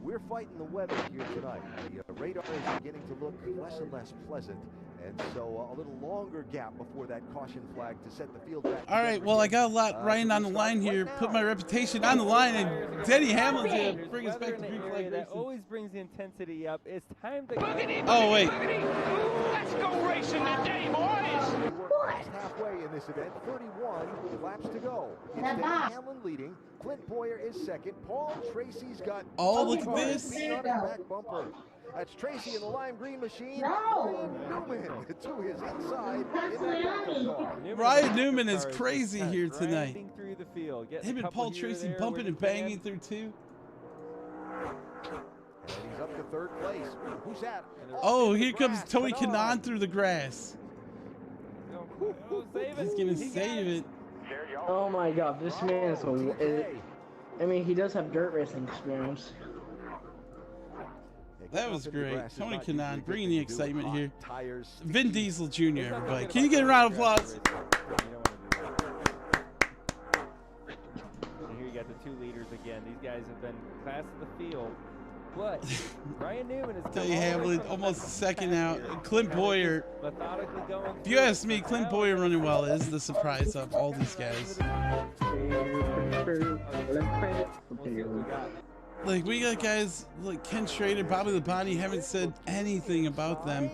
we're fighting the weather here tonight. The radar is beginning to look less and less pleasant, and so a little longer gap before that caution flag to set the field back. All right, well, I got a lot riding on the line here. Put my reputation on the line, and Denny Hamlin's going to bring us back to Greek flag That racing. always brings the intensity up. It's time to Oh, wait. Let's go racing today, boys! We're halfway in this event, 31 laps to go. It's Denny Hamlin leading. Clint Boyer is second. Paul Tracy's got look at this. back bumper. That's Tracy in the lime green machine. Ryan Newman to his inside in that backup car. Ryan Newman is crazy here tonight. Grinding through the field. Getting Him a and couple Paul here or Tracy there bumping where and he can. banging through too. And he's up to third place. Who's that? Oh, here comes Tony Kanaan through the grass. He's going to save it. Oh my god, this man is I mean, he does have dirt racing experience. That was great. Tony Kanaan bringing the excitement here. Vin Diesel Jr., everybody. Can you get a round of applause? And here you got the 2 leaders again. These guys have been class of the field. But Ryan Newman is Denny Hamlin almost second out. Clint Boyer. methodically going. If you ask me, Clint Boyer running well is the surprise of all these guys. Like, we got guys like Ken Schrader, Bobby Labonte, haven't said anything about them.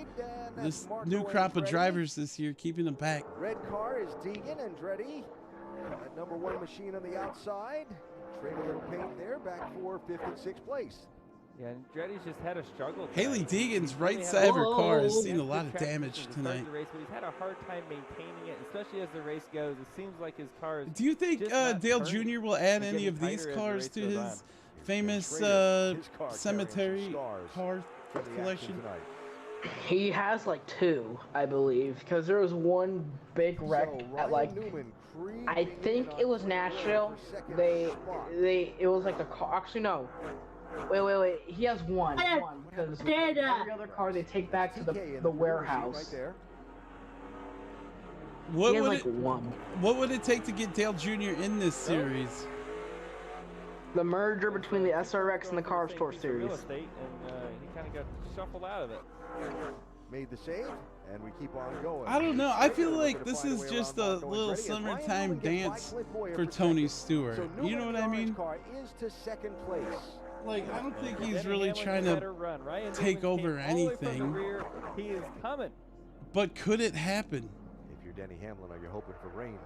This new crop of drivers this year, keeping them back. Red car is Deegan Andretti. That number 1 machine on the outside. Trade a little paint there, back for 5th and 6th place. Yeah, and Andretti's just had a struggle. Haley Deegan's right side of her car has seen a lot of damage tonight. Race, but he's had a hard time maintaining it, especially as the race goes. It seems like his car is. Do you think Dale Jr. will add any of these cars to his famous cemetery car collection? He has like 2, I believe, because there was one big wreck at like, I think it was Nashville. It was like a car. Actually, no. Wait. He has one. Because every other car they take back to the warehouse. What He has would like it? one. What would it take to get Dale Jr. in this series? The merger between the SRX and the Cars Tour series. Real estate, and he kind of got shuffled out of it. made the save, and we keep on going. I don't know. I feel like this is just a little summertime dance for Tony Stewart. You know what I mean? Car is to second place. Like, I don't think he's really trying to take over anything. He is coming. But could it happen? If you're Denny Hamlin, are you hoping for rain?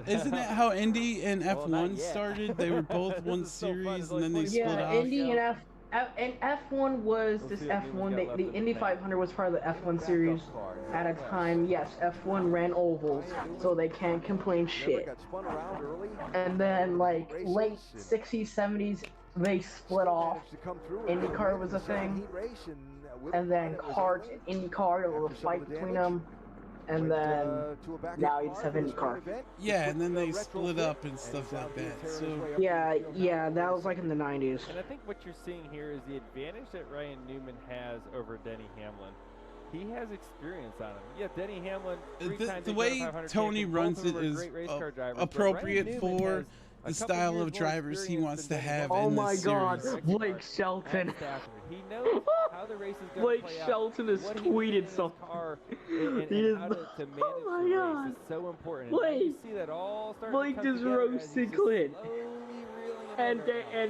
Isn't that how Indy and F1 started? They were both one series and then they split off. Yeah, Indy and F1 was this F1. The Indy 500 was part of the F1 series at a time. Yes, F1 ran ovals, so they can't complain shit. And then like late 60s, 70s, they split off. IndyCar was a thing, and then kart and IndyCar, there was a fight between them. And then now you just have IndyCar. Yeah, and then they split up and stuff like that. So yeah, that was like in the 90s. And I think what you're seeing here is the advantage that Ryan Newman has over Denny Hamlin. He has experience on him. Yeah, Denny Hamlin. The way Tony runs it is appropriate for the style of drivers he wants to have in this series. Oh my God, Blake Shelton. He knows how the race is going Blake to play out. Shelton has tweeted something. And how to manage the race is so important. Blake, you see that all Blake just roasted Clint. And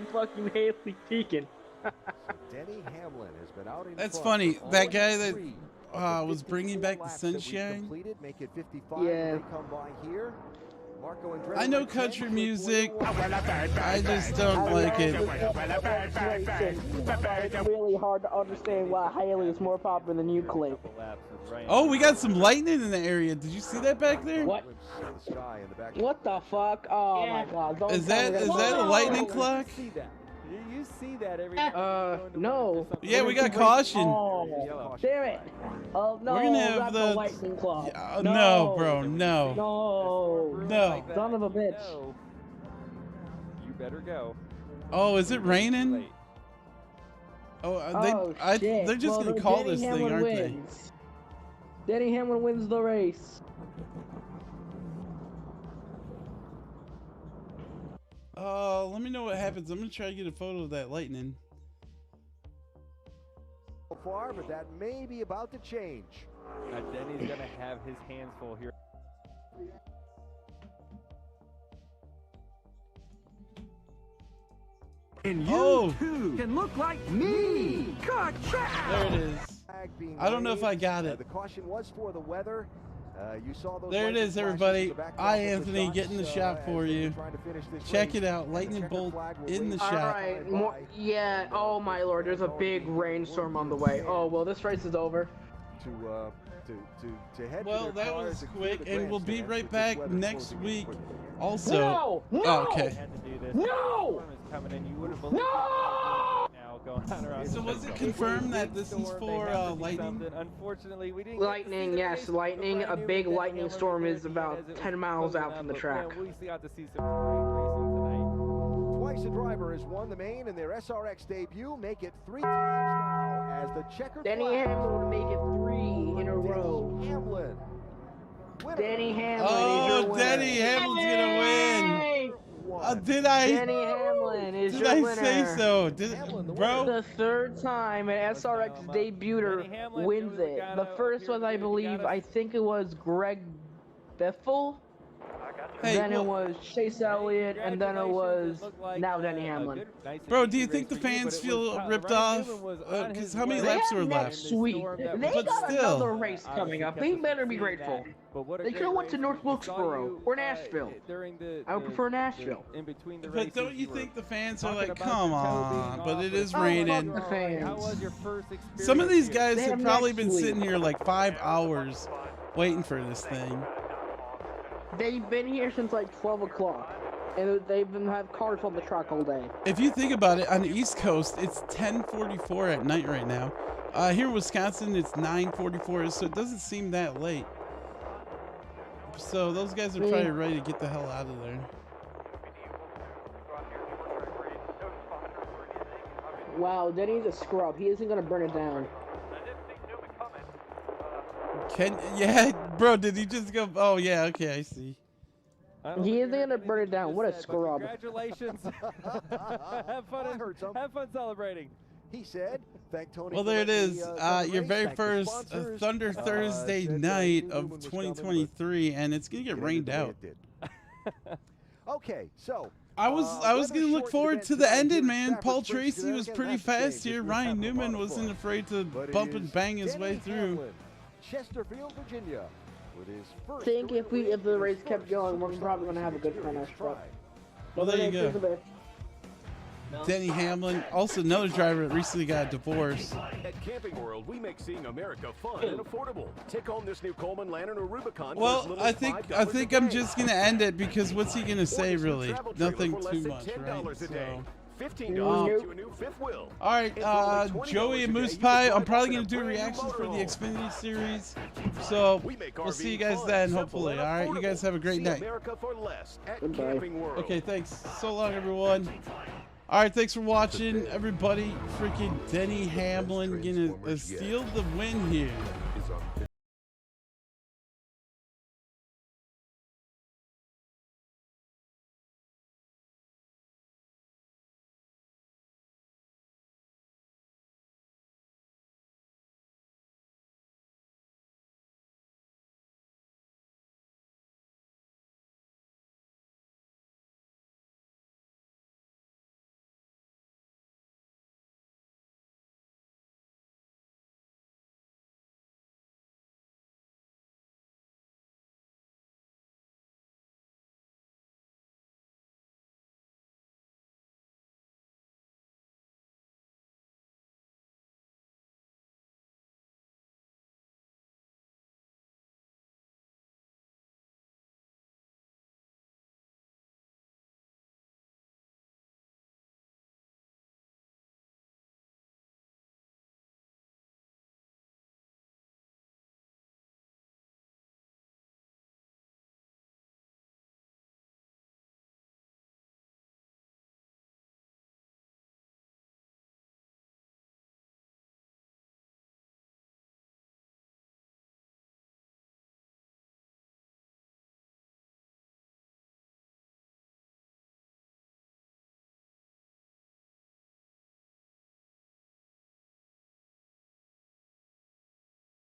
fucking Haley Teakin. Denny Hamlin has been out in That's front funny. for That guy that almost was bringing back the sunshine. Make it 55. Yeah. They come by here. I know country music. I just don't like it. It's really hard to understand why Haley is more popular than you, Clay. Oh, we got some lightning in the area. Did you see that back there? What? What the fuck? Oh my God! Don't Is that a lightning clock? You see that every no. Yeah, we got caution. Oh, damn it. Oh, no, we're gonna have not the lightning clock. No, bro, no. No. Son of a bitch. You better go. Oh, is it raining? Oh, they're just gonna call this thing, aren't they? Denny Hamlin wins the race. Let me know what happens. I'm gonna try to get a photo of that lightning. So far, but that may be about to change. Denny's gonna have his hands full here. And you too can look like me. There it is. I don't know if I got it. The caution was for the weather. You saw those there it is, everybody. iAnthuny getting the shot for you. Check it out. Lightning bolt in the shot. All right. Yeah. Oh my Lord. There's a big rainstorm on the way. Oh well, this race is over. To head well, that was quick, and we'll be right back next week. Also, no! Oh, okay. No! So was it confirmed that this is for lightning? Unfortunately, we didn't. Lightning, yes, lightning. A big lightning storm is about 10 miles out from the track. We got to see some great racing tonight. Twice a driver has won the main in their SRX debut. Make it 3 times now as the checkered Denny Hamlin would make it 3 in a row. Hamlin. Denny Hamlin. Oh, Denny Hamlin's gonna win. Did I? Denny Hamlin is did your I winner. say so? Bro? The third time an SRX debuter wins it. The first was, I believe, I think it was Greg Biffle. Hey, then it was Chase Elliott, and then it was now Denny Hamlin. Bro, do you think the fans feel ripped off? Because how many laps were left? Next week. They got another race coming up. They better be grateful. They could have went to North Wilkesboro or Nashville. I would prefer Nashville. But don't you think the fans are like, come on, but it is raining. The fans. Some of these guys have probably been sitting here like 5 hours waiting for this thing. They've been here since like 12 o'clock, and they've been have cars on the track all day. If you think about it, on the East Coast, it's 10:44 at night right now. Here in Wisconsin, it's 9:44, so it doesn't seem that late. So those guys are probably ready to get the hell out of there. Wow, Denny's a scrub. He isn't gonna burn it down. Yeah, bro, did he just go? Oh, yeah, okay, I see. He isn't gonna burn it down. What a scrub. Congratulations. Have fun celebrating. He said, "Thank Tony." Well, there it is. Your very first Thunder Thursday night of 2023, and it's gonna get rained out. Okay, so I was gonna look forward to the ending, man. Paul Tracy was pretty fast here. Ryan Newman wasn't afraid to bump and bang his way through. Chesterfield, Virginia, with his first. I think if the race kept going, we're probably gonna have a good finish. Well, there you go. Denny Hamlin, also another driver that recently got a divorce. At Camping World, we make seeing America fun and affordable. Take home this new Coleman Lantern or Rubicon. Well, I think I'm just gonna end it because what's he gonna say really? Nothing too much, right? So. $15 gets you a new fifth wheel. All right, Joey and Moose Pie. I'm probably gonna do reactions for the Xfinity series, so we'll see you guys then. Hopefully, all right. You guys have a great night. Okay, thanks. So long, everyone. All right, thanks for watching, everybody. Freaking Denny Hamlin gonna steal the win here.